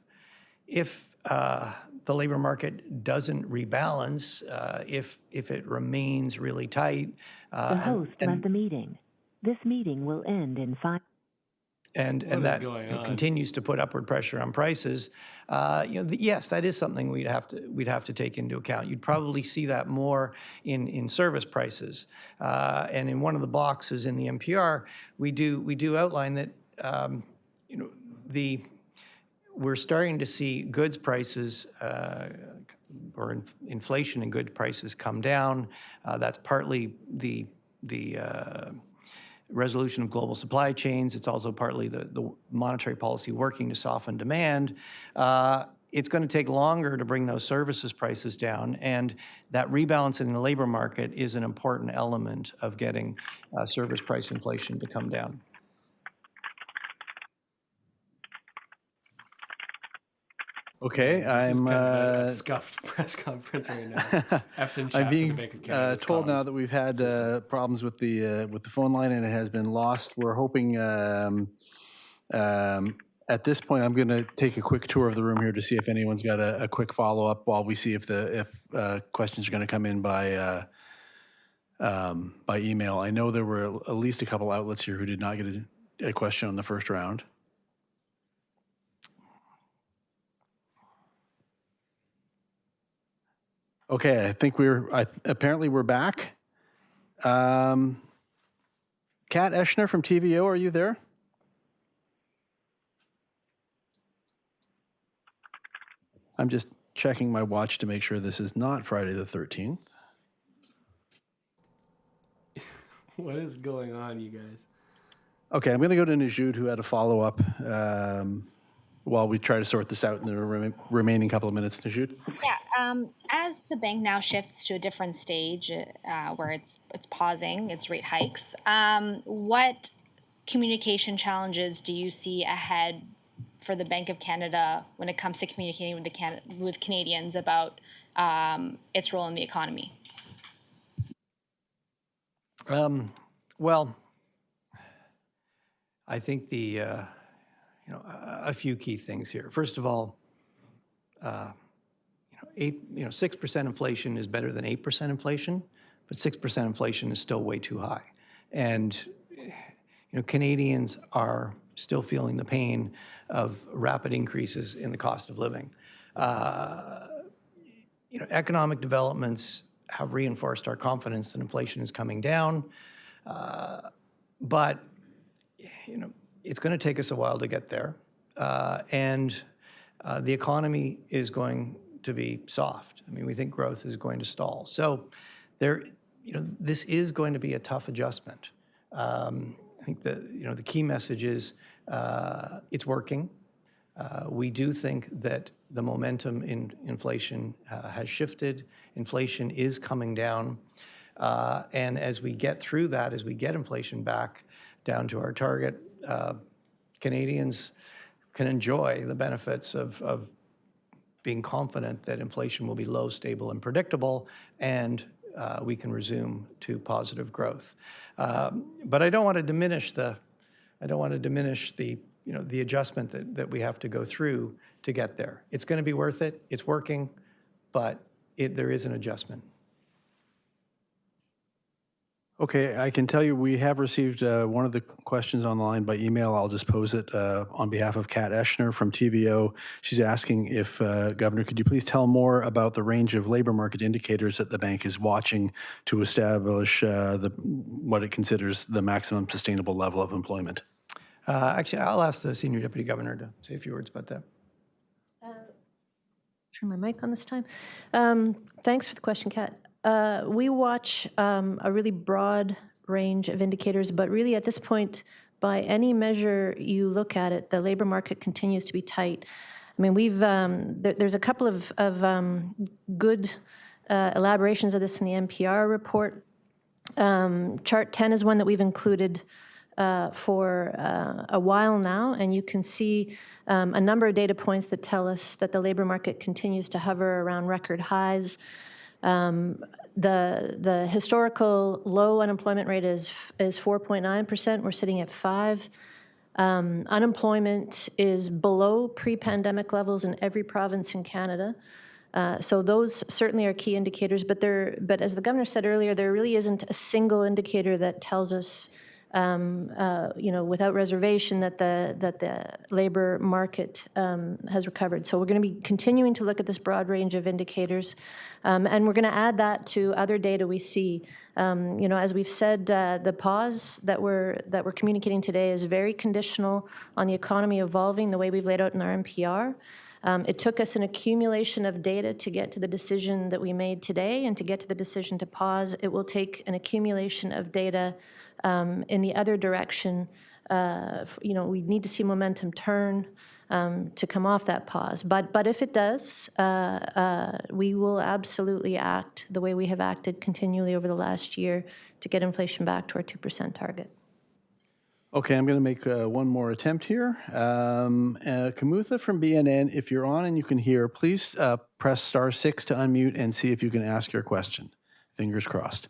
the labor market doesn't rebalance, if it remains really tight. The host left the meeting. This meeting will end in 5. And that continues to put upward pressure on prices. Yes, that is something we'd have to take into account. You'd probably see that more in service prices. And in one of the boxes in the NPR, we do outline that we're starting to see goods prices or inflation in goods prices come down. That's partly the resolution of global supply chains. It's also partly the monetary policy working to soften demand. It's going to take longer to bring those services prices down, and that rebalancing in the labor market is an important element of getting service price inflation to come down. Okay, this is I'm kind of a scuffed press conference right now. I'm being told now that we've had problems with the phone line and it has been lost. We're hoping at this point I'm going to take a quick tour of the room here to see if anyone's got a quick follow up while we see if questions are going to come in by email. I know there were at least a couple outlets here who did not get a question on the first round. Okay, I think apparently we're back. Kat Eschner from TVO, are you there? I'm just checking my watch to make sure this is not Friday the 13th. What is going on, you guys? Okay, I'm going to go to Najud, who had a follow-up while we try to sort this out in the remaining couple of minutes. Najud? Yeah, as the bank now shifts to a different stage where it's pausing its rate hikes, what communication challenges do you see ahead for the Bank of Canada when it comes to communicating with Canadians about its role in the economy? Well, I think a few key things here. First of all, 6% inflation is better than 8% inflation, but 6% inflation is still way too high. And Canadians are still feeling the pain of rapid increases in the cost of living. Economic developments have reinforced our confidence that inflation is coming down, but it's going to take us a while to get there, and the economy is going to be soft. I mean, we think growth is going to stall. So this is going to be a tough adjustment. I think the key message is it's working. We do think that the momentum in inflation has shifted. Inflation is coming down. And as we get through that, as we get inflation back down to our target, Canadians can enjoy the benefits of being confident that inflation will be low, stable, and predictable, and we can resume to positive growth. But I don't want to diminish the adjustment that we have to go through to get there. It's going to be worth it. It's working, but there is an adjustment. Okay, I can tell you we have received one of the questions online by email. I'll just pose it on behalf of Kat Eschner from TVO. She's asking if, Governor, could you please tell more about the range of labor market indicators that the bank is watching to establish what it considers the maximum sustainable level of employment? Actually, I'll ask the Senior Deputy Governor to say a few words about that. Turn my mic on this time. Thanks for the question, Kat. We watch a really broad range of indicators, but really at this point, by any measure you look at it, the labor market continues to be tight. I mean, there's a couple of good elaborations of this in the NPR report. Chart 10 is one that we've included for a while now, and you can see a number of data points that tell us that the labor market continues to hover around record highs. The historical low unemployment rate is 4.9%. We're sitting at 5%. Unemployment is below pre-pandemic levels in every province in Canada. So those certainly are key indicators, but as the governor said earlier, there really isn't a single indicator that tells us without reservation that the labor market has recovered. So we're going to be continuing to look at this broad range of indicators, and we're going to add that to other data we see. As we've said, the pause that we're communicating today is very conditional on the economy evolving the way we've laid out in our NPR. It took us an accumulation of data to get to the decision that we made today, and to get to the decision to pause, it will take an accumulation of data in the other direction. We need to see momentum turn to come off that pause. But if it does, we will absolutely act the way we have acted continually over the last year to get inflation back to our 2% target. Okay, I'm going to make one more attempt here. Kamutha from BNN, if you're on and you can hear, please press *6 to unmute and see if you can ask your question. Fingers crossed.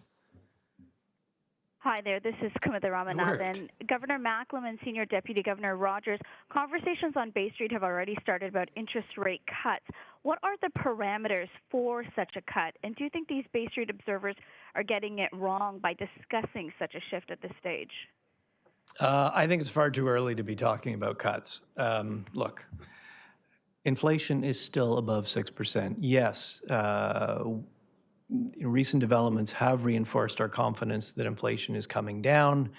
Hi there, this is Kamutha Ramanathan. Governor Macklem and Senior Deputy Governor Rogers, conversations on Bay Street have already started about interest rate cuts. What are the parameters for such a cut? And do you think these Bay Street observers are getting it wrong by discussing such a shift at this stage? I think it's far too early to be talking about cuts. Look, inflation is still above 6%. Yes, recent developments have reinforced our confidence that inflation is coming down,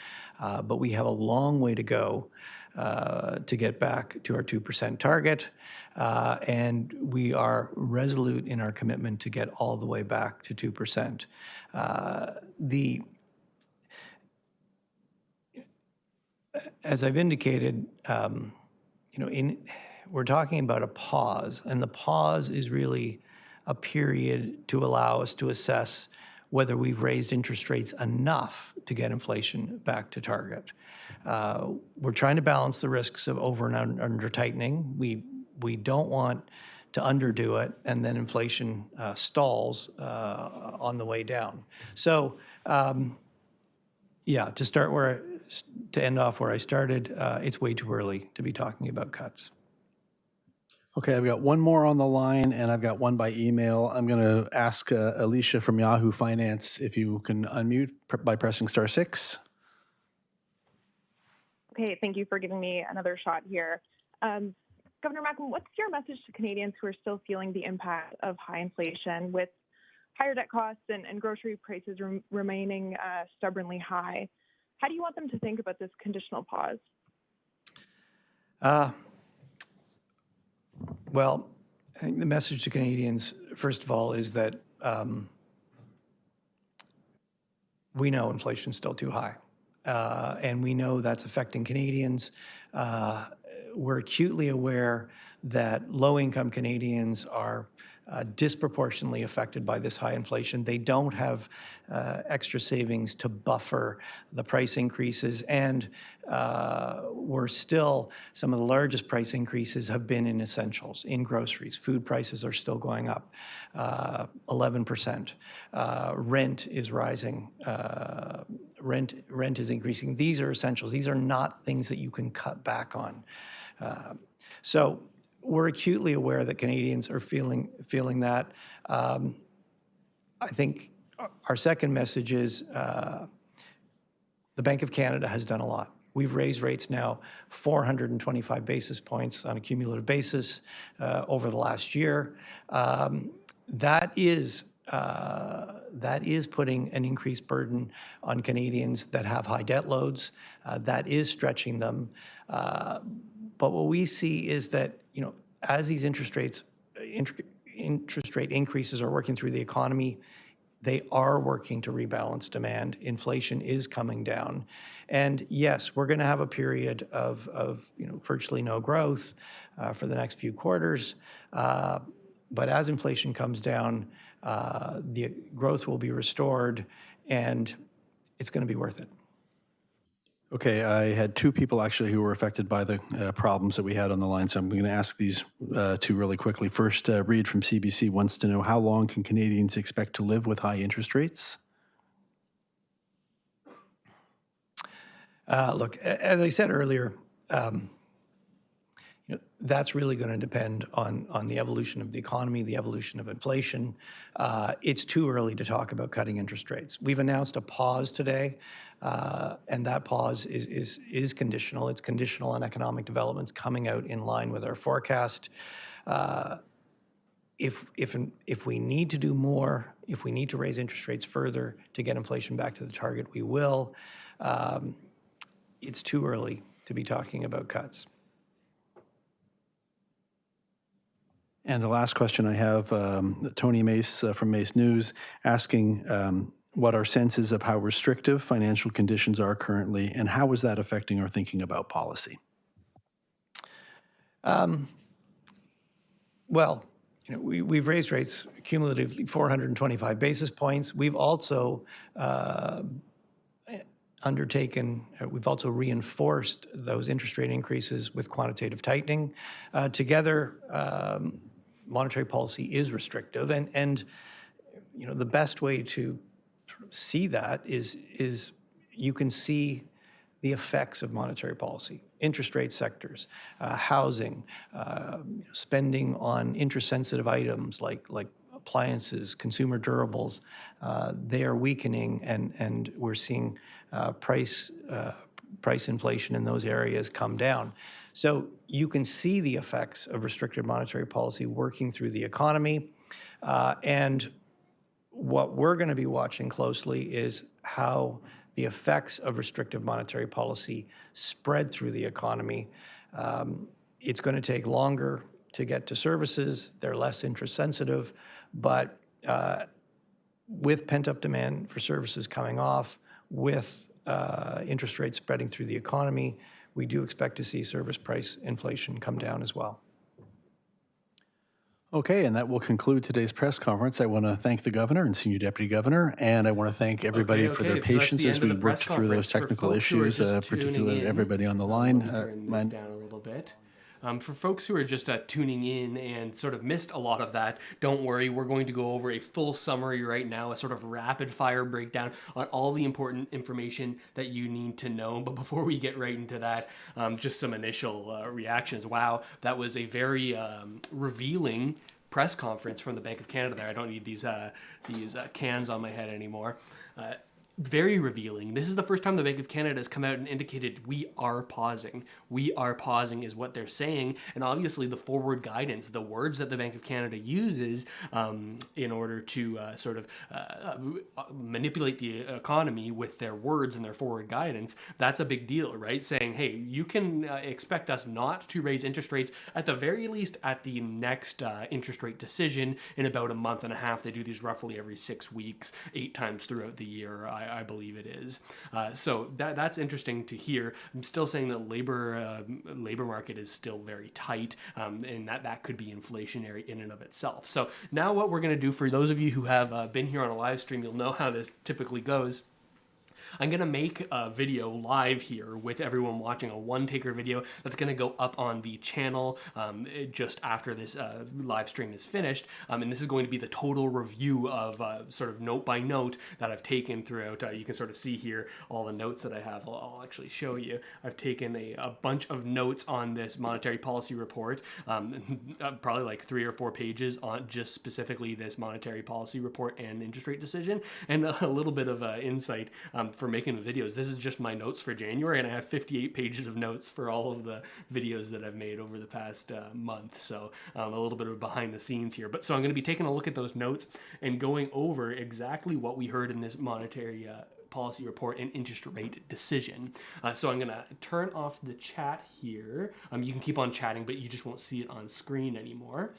but we have a long way to go to get back to our 2% target, and we are resolute in our commitment to get all the way back to 2%. As I've indicated, we're talking about a pause, and the pause is really a period to allow us to assess whether we've raised interest rates enough to get inflation back to target. We're trying to balance the risks of over and under tightening. We don't want to underdo it, and then inflation stalls on the way down. So, to end off where I started, it's way too early to be talking about cuts. Okay, I've got one more on the line, and I've got one by email. I'm going to ask Alicia from Yahoo Finance if you can unmute by pressing *6. Okay, thank you for giving me another shot here. Governor Macklem, what's your message to Canadians who are still feeling the impact of high inflation with higher debt costs and grocery prices remaining stubbornly high? How do you want them to think about this conditional pause? Well, I think the message to Canadians, first of all, is that we know inflation's still too high, and we know that's affecting Canadians. We're acutely aware that low-income Canadians are disproportionately affected by this high inflation. They don't have extra savings to buffer the price increases, and some of the largest price increases have been in essentials, in groceries. Food prices are still going up 11%. Rent is rising. Rent is increasing. These are essentials. These are not things that you can cut back on. So we're acutely aware that Canadians are feeling that. I think our second message is the Bank of Canada has done a lot. We've raised rates now 425 basis points on a cumulative basis over the last year. That is that is putting an increased burden on Canadians that have high debt loads. That is stretching them. But what we see is that, as these interest rate increases are working through the economy, they are working to rebalance demand. Inflation is coming down. And yes, we're going to have a period of virtually no growth for the next few quarters. But as inflation comes down, the growth will be restored, and it's going to be worth it. Okay, I had two people actually who were affected by the problems that we had on the line, so I'm going to ask these two really quickly. First, Reed from CBC wants to know, how long can Canadians expect to live with high interest rates? Look, as I said earlier, that's really going to depend on the evolution of the economy, the evolution of inflation. It's too early to talk about cutting interest rates. We've announced a pause today, and that pause is conditional. It's conditional on economic developments coming out in line with our forecast. If we need to do more, if we need to raise interest rates further to get inflation back to the target, we will. It's too early to be talking about cuts. And the last question I have, Tony Mace from Mace News, asking what our sense is of how restrictive financial conditions are currently, and how is that affecting our thinking about policy? Well, we've raised rates cumulatively 425 basis points. We've also we've also reinforced those interest rate increases with quantitative tightening. Together, monetary policy is restrictive, and the best way to see that is you can see the effects of monetary policy. Interest rate sectors, housing, spending on interest-sensitive items like appliances, consumer durables, they are weakening, and we're seeing price inflation in those areas come down. So you can see the effects of restrictive monetary policy working through the economy. And what we're going to be watching closely is how the effects of restrictive monetary policy spread through the economy. It's going to take longer to get to services. They're less interest sensitive, but with pent-up demand for services coming off, with interest rates spreading through the economy, we do expect to see service price inflation come down as well. Okay, and that will conclude today's press conference. I want to thank the governor and senior deputy governor, and I want to thank everybody for their patience as we worked through those technical issues, particularly everybody on the line. Turn this down a little bit. For folks who are just tuning in and sort of missed a lot of that, don't worry, we're going to go over a full summary right now, a sort of rapid fire breakdown on all the important information that you need to know. But before we get right into that, just some initial reactions. Wow, that was a very revealing press conference from the Bank of Canada there. I don't need these cans on my head anymore. Very revealing. This is the first time the Bank of Canada has come out and indicated we are pausing. We are pausing is what they're saying. And obviously the forward guidance, the words that the Bank of Canada uses in order to sort of manipulate the economy with their words and their forward guidance, that's a big deal, right? Saying, hey, you can expect us not to raise interest rates at the very least at the next interest rate decision in about a month and a half. They do these roughly every 6 weeks, 8 times throughout the year. I believe it is. So that's interesting to hear. I'm still saying that labor market is still very tight, and that could be inflationary in and of itself. So now what we're going to do, for those of you who have been here on a live stream, you'll know how this typically goes. I'm going to make a video live here with everyone watching, a one-taker video that's going to go up on the channel just after this live stream is finished. And this is going to be the total review of sort of note by note that I've taken throughout. You can sort of see here all the notes that I have. I'll actually show you. I've taken a bunch of notes on this monetary policy report, probably like 3 or 4 pages on just specifically this monetary policy report and interest rate decision, and a little bit of insight for making the videos. This is just my notes for January, and I have 58 pages of notes for all of the videos that I've made over the past month. So a little bit of behind the scenes here. But so I'm going to be taking a look at those notes and going over exactly what we heard in this monetary policy report and interest rate decision. So I'm going to turn off the chat here. You can keep on chatting, but you just won't see it on screen anymore,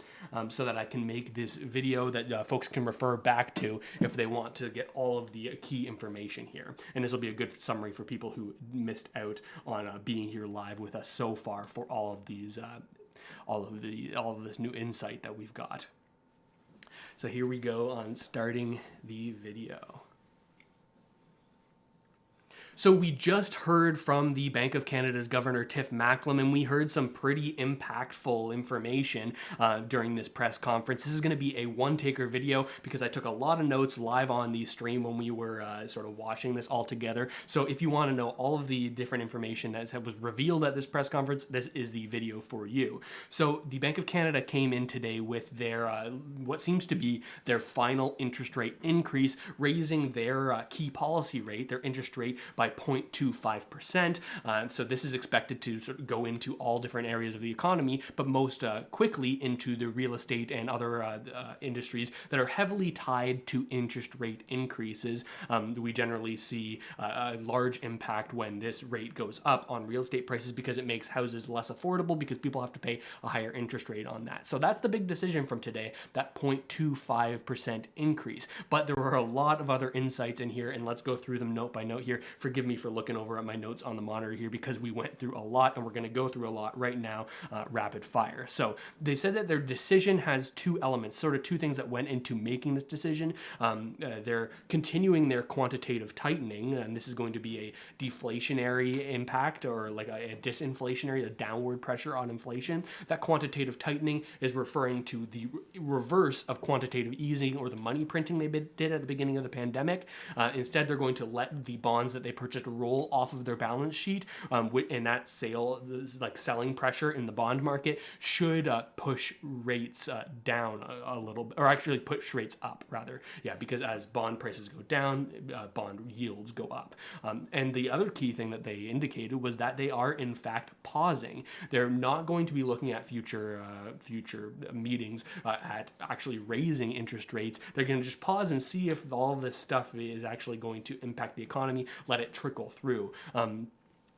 so that I can make this video that folks can refer back to if they want to get all of the key information here. And this will be a good summary for people who missed out on being here live with us so far for all of these, all of this new insight that we've got. So here we go on starting the video. So we just heard from the Bank of Canada's Governor Tiff Macklem, and we heard some pretty impactful information during this press conference. This is going to be a one-taker video because I took a lot of notes live on the stream when we were sort of watching this all together. So if you want to know all of the different information that was revealed at this press conference, this is the video for you. So the Bank of Canada came in today with their what seems to be their final interest rate increase, raising their key policy rate, their interest rate, by 0.25%. So this is expected to sort of go into all different areas of the economy, but most quickly into the real estate and other industries that are heavily tied to interest rate increases. We generally see a large impact when this rate goes up on real estate prices because it makes houses less affordable because people have to pay a higher interest rate on that. So that's the big decision from today, that 0.25% increase. But there were a lot of other insights in here, and let's go through them note by note here. Forgive me for looking over at my notes on the monitor here because we went through a lot, and we're going to go through a lot right now, rapid fire. So they said that their decision has two elements, sort of two things that went into making this decision. They're continuing their quantitative tightening, and this is going to be a deflationary impact, or like a disinflationary, a downward pressure on inflation. That quantitative tightening is referring to the reverse of quantitative easing or the money printing they did at the beginning of the pandemic. Instead, they're going to let the bonds that they purchased roll off of their balance sheet, and that like selling pressure in the bond market should push rates down a little bit, or actually push rates up rather. Yeah, because as bond prices go down, bond yields go up. And the other key thing that they indicated was that they are in fact pausing. They're not going to be looking at future meetings at actually raising interest rates. They're going to just pause and see if all of this stuff is actually going to impact the economy, let it trickle through.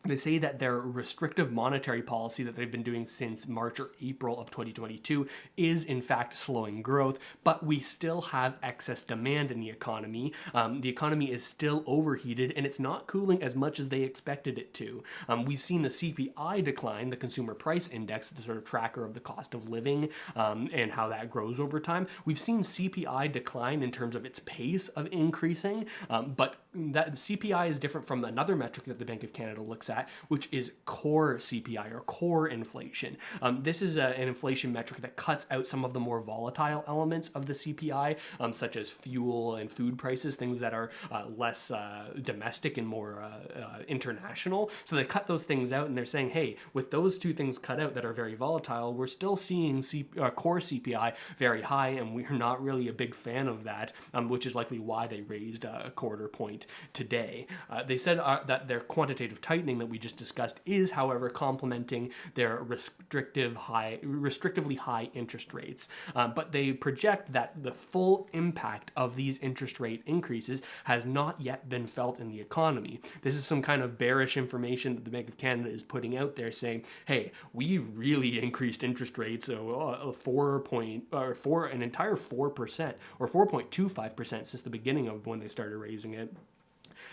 They say that their restrictive monetary policy that they've been doing since March or April of 2022 is in fact slowing growth, but we still have excess demand in the economy. The economy is still overheated, and it's not cooling as much as they expected it to. We've seen the CPI decline, the Consumer Price Index, the sort of tracker of the cost of living and how that grows over time. We've seen CPI decline in terms of its pace of increasing, but that CPI is different from another metric that the Bank of Canada looks at, which is core CPI or core inflation. This is an inflation metric that cuts out some of the more volatile elements of the CPI, such as fuel and food prices, things that are less domestic and more international. So they cut those things out, and they're saying, hey, with those two things cut out that are very volatile, we're still seeing core CPI very high, and we're not really a big fan of that, which is likely why they raised a quarter point today. They said that their quantitative tightening that we just discussed is, however, complementing their restrictively high interest rates. But they project that the full impact of these interest rate increases has not yet been felt in the economy. This is some kind of bearish information that the Bank of Canada is putting out there, saying, hey, we really increased interest rates an entire 4% or 4.25% since the beginning of when they started raising it.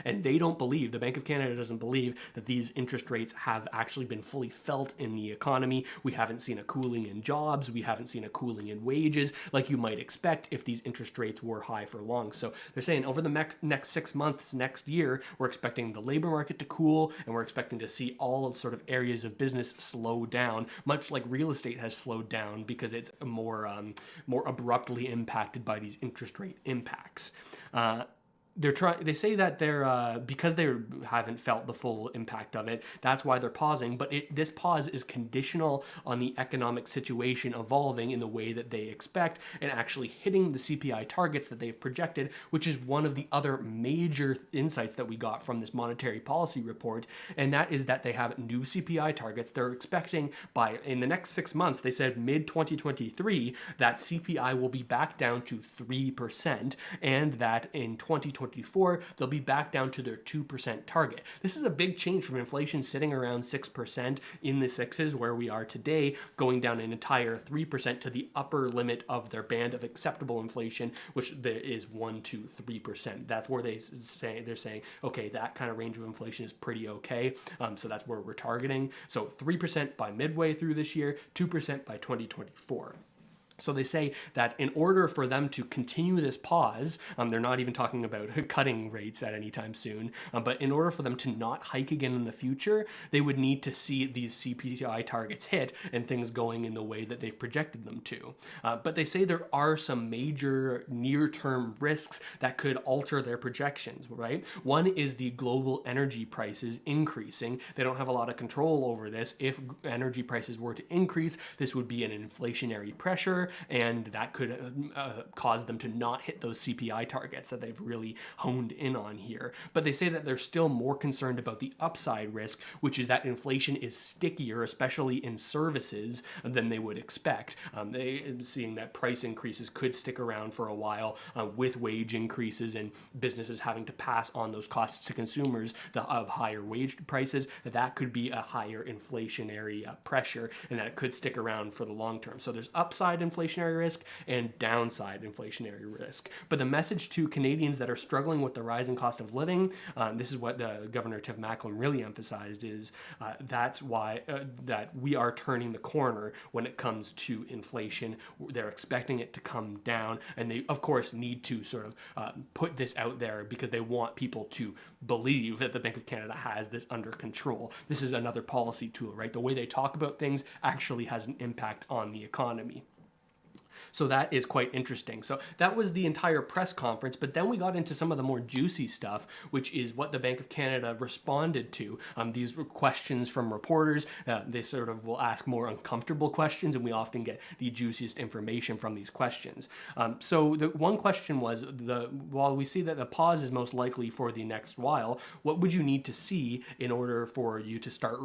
And they don't believe, the Bank of Canada doesn't believe, that these interest rates have actually been fully felt in the economy. We haven't seen a cooling in jobs. We haven't seen a cooling in wages like you might expect if these interest rates were high for long. So they're saying over the next 6 months, next year, we're expecting the labor market to cool, and we're expecting to see all of sort of areas of business slow down, much like real estate has slowed down because it's more abruptly impacted by these interest rate impacts. They say that they're because they haven't felt the full impact of it, that's why they're pausing, but this pause is conditional on the economic situation evolving in the way that they expect and actually hitting the CPI targets that they've projected, which is one of the other major insights that we got from this monetary policy report, and that is that they have new CPI targets. They're expecting in the next 6 months, they said mid-2023, that CPI will be back down to 3%, and that in 2024, they'll be back down to their 2% target. This is a big change from inflation sitting around 6% in the sixes where we are today, going down an entire 3% to the upper limit of their band of acceptable inflation, which is 1 to 3%. That's where they're saying, okay, that kind of range of inflation is pretty okay. So that's where we're targeting. So 3% by midway through this year, 2% by 2024. So they say that in order for them to continue this pause, they're not even talking about cutting rates at any time soon, but in order for them to not hike again in the future, they would need to see these CPI targets hit and things going in the way that they've projected them to. But they say there are some major near-term risks that could alter their projections, right? One is the global energy prices increasing. They don't have a lot of control over this. If energy prices were to increase, this would be an inflationary pressure, and that could cause them to not hit those CPI targets that they've really honed in on here. But they say that they're still more concerned about the upside risk, which is that inflation is stickier, especially in services, than they would expect. Seeing that price increases could stick around for a while with wage increases and businesses having to pass on those costs to consumers of higher wage prices, that could be a higher inflationary pressure, and that it could stick around for the long term. So there's upside inflationary risk and downside inflationary risk. But the message to Canadians that are struggling with the rising cost of living, this is what Governor Tiff Macklem really emphasized, is that's why that we are turning the corner when it comes to inflation. They're expecting it to come down, and they, of course, need to sort of put this out there because they want people to believe that the Bank of Canada has this under control. This is another policy tool, right? The way they talk about things actually has an impact on the economy. So that is quite interesting. So that was the entire press conference, but then we got into some of the more juicy stuff, which is what the Bank of Canada responded to. These were questions from reporters. They sort of will ask more uncomfortable questions, and we often get the juiciest information from these questions. So the one question was, while we see that the pause is most likely for the next while, what would you need to see in order for you to start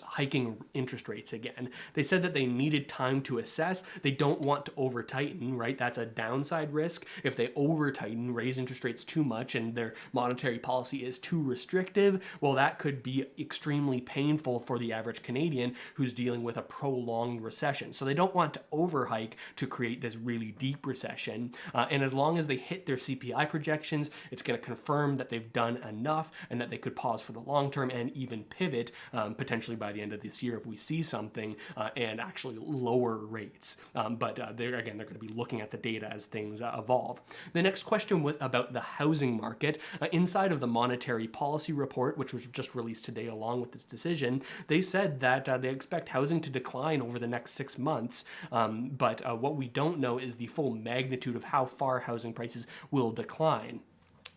hiking interest rates again? They said that they needed time to assess. They don't want to over tighten, right? That's a downside risk. If they over tighten, raise interest rates too much, and their monetary policy is too restrictive, well, that could be extremely painful for the average Canadian who's dealing with a prolonged recession. So they don't want to over hike to create this really deep recession. And as long as they hit their CPI projections, it's going to confirm that they've done enough and that they could pause for the long term and even pivot potentially by the end of this year if we see something and actually lower rates. But they're going to be looking at the data as things evolve. The next question was about the housing market. Inside of the monetary policy report, which was just released today along with this decision, they said that they expect housing to decline over the next 6 months. But what we don't know is the full magnitude of how far housing prices will decline.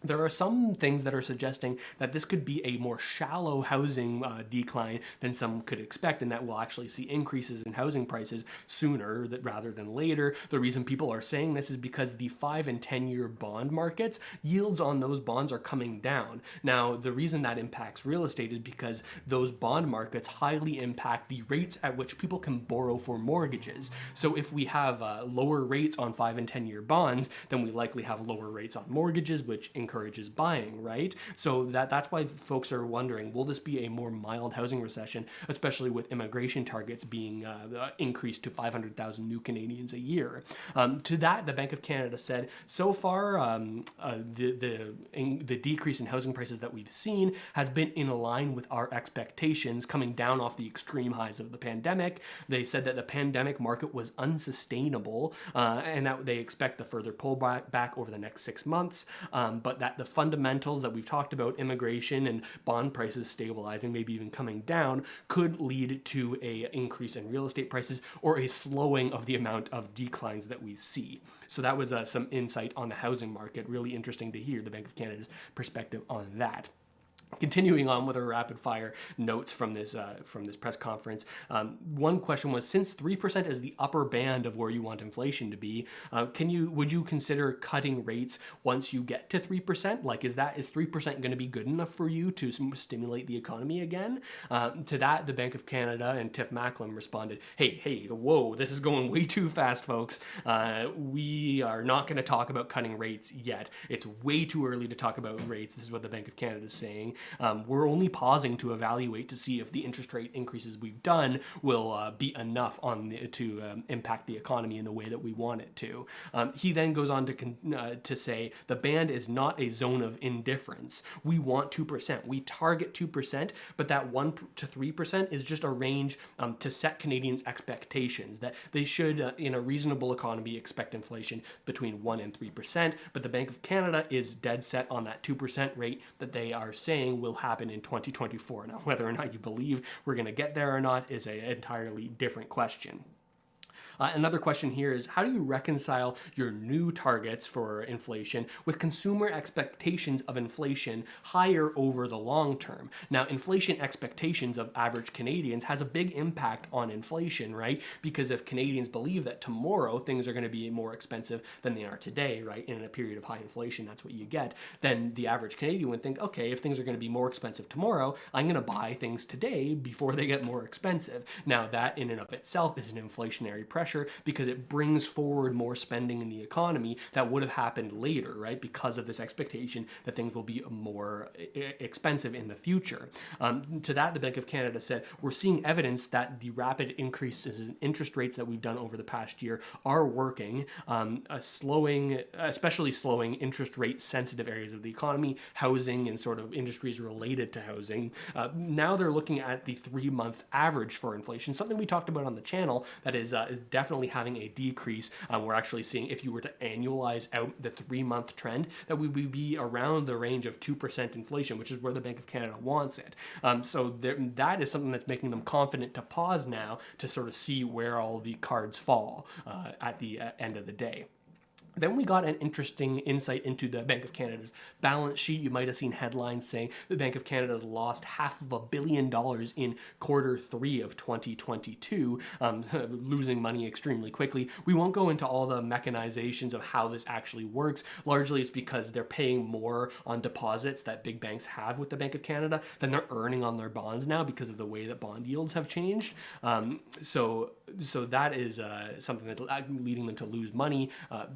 There are some things that are suggesting that this could be a more shallow housing decline than some could expect, and that we'll actually see increases in housing prices sooner rather than later. The reason people are saying this is because the 5 and 10-year bond markets, yields on those bonds are coming down. Now, the reason that impacts real estate is because those bond markets highly impact the rates at which people can borrow for mortgages. So if we have lower rates on 5 and 10-year bonds, then we likely have lower rates on mortgages, which encourages buying, right? So that's why folks are wondering, will this be a more mild housing recession, especially with immigration targets being increased to 500,000 new Canadians a year? To that, the Bank of Canada said, so far, the decrease in housing prices that we've seen has been in line with our expectations, coming down off the extreme highs of the pandemic. They said that the pandemic market was unsustainable and that they expect the further pullback over the next 6 months, but that the fundamentals that we've talked about, immigration and bond prices stabilizing, maybe even coming down, could lead to a increase in real estate prices or a slowing of the amount of declines that we see. So that was some insight on the housing market. Really interesting to hear the Bank of Canada's perspective on that. Continuing on with our rapid fire notes from this press conference, one question was, since 3% is the upper band of where you want inflation to be, would you consider cutting rates once you get to 3%? Like, is 3% going to be good enough for you to stimulate the economy again? To that, the Bank of Canada and Tiff Macklem responded, hey, whoa, this is going way too fast, folks. We are not going to talk about cutting rates yet. It's way too early to talk about rates. This is what the Bank of Canada is saying. We're only pausing to evaluate to see if the interest rate increases we've done will be enough to impact the economy in the way that we want it to. He then goes on to say the band is not a zone of indifference. We want 2%. We target 2%, but that 1 to 3% is just a range to set Canadians' expectations that they should, in a reasonable economy, expect inflation between 1 and 3%. But the Bank of Canada is dead set on that 2% rate that they are saying will happen in 2024. Now, whether or not you believe we're going to get there or not is an entirely different question. Another question here is, how do you reconcile your new targets for inflation with consumer expectations of inflation higher over the long term? Now, inflation expectations of average Canadians has a big impact on inflation, right? Because if Canadians believe that tomorrow things are going to be more expensive than they are today, right, in a period of high inflation, that's what you get, then the average Canadian would think, okay, if things are going to be more expensive tomorrow, I'm going to buy things today before they get more expensive. Now, that in and of itself is an inflationary pressure because it brings forward more spending in the economy that would have happened later, right? Because of this expectation that things will be more expensive in the future. To that, the Bank of Canada said, we're seeing evidence that the rapid increases in interest rates that we've done over the past year are working, especially slowing interest rate sensitive areas of the economy, housing and sort of industries related to housing. Now they're looking at the 3-month average for inflation, something we talked about on the channel that is definitely having a decrease. We're actually seeing, if you were to annualize out the 3-month trend, that we would be around the range of 2% inflation, which is where the Bank of Canada wants it. So that is something that's making them confident to pause now to sort of see where all the cards fall at the end of the day. Then we got an interesting insight into the Bank of Canada's balance sheet. You might have seen headlines saying the Bank of Canada has lost $500 million in Q3 of 2022, losing money extremely quickly. We won't go into all the mechanizations of how this actually works. Largely it's because they're paying more on deposits that big banks have with the Bank of Canada than they're earning on their bonds now because of the way that bond yields have changed. So that is something that's leading them to lose money.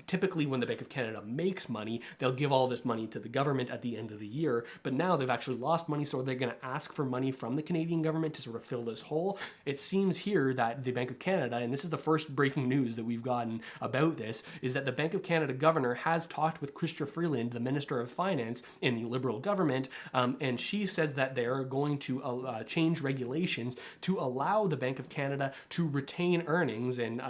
Typically, when the Bank of Canada makes money, they'll give all this money to the government at the end of the year. But now they've actually lost money, so they're going to ask for money from the Canadian government to sort of fill this hole. It seems here that the Bank of Canada, and this is the first breaking news that we've gotten about this, is that the Bank of Canada governor has talked with Chrystia Freeland, the Minister of Finance in the Liberal government, and she says that they are going to change regulations to allow the Bank of Canada to retain earnings and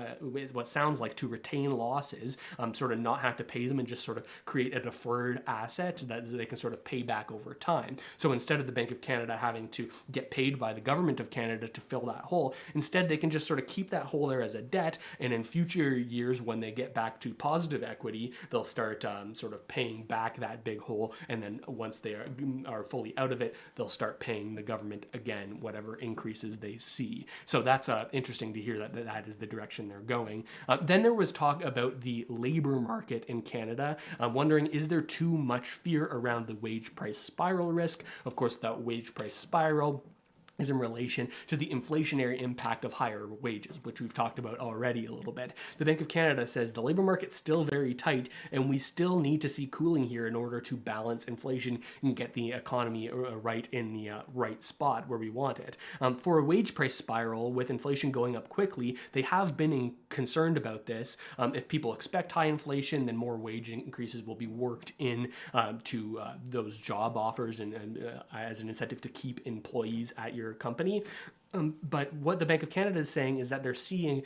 what sounds like to retain losses, sort of not have to pay them and just sort of create a deferred asset that they can sort of pay back over time. So instead of the Bank of Canada having to get paid by the government of Canada to fill that hole, instead they can just sort of keep that hole there as a debt, and in future years when they get back to positive equity, they'll start sort of paying back that big hole, and then once they are fully out of it, they'll start paying the government again whatever increases they see. So that's interesting to hear that is the direction they're going. Then there was talk about the labor market in Canada. I'm wondering, is there too much fear around the wage price spiral risk? Of course, that wage price spiral is in relation to the inflationary impact of higher wages, which we've talked about already a little bit. The Bank of Canada says the labor market's still very tight, and we still need to see cooling here in order to balance inflation and get the economy right in the right spot where we want it. For a wage price spiral, with inflation going up quickly, they have been concerned about this. If people expect high inflation, then more wage increases will be worked in to those job offers and as an incentive to keep employees at your company. But what the Bank of Canada is saying is that they're seeing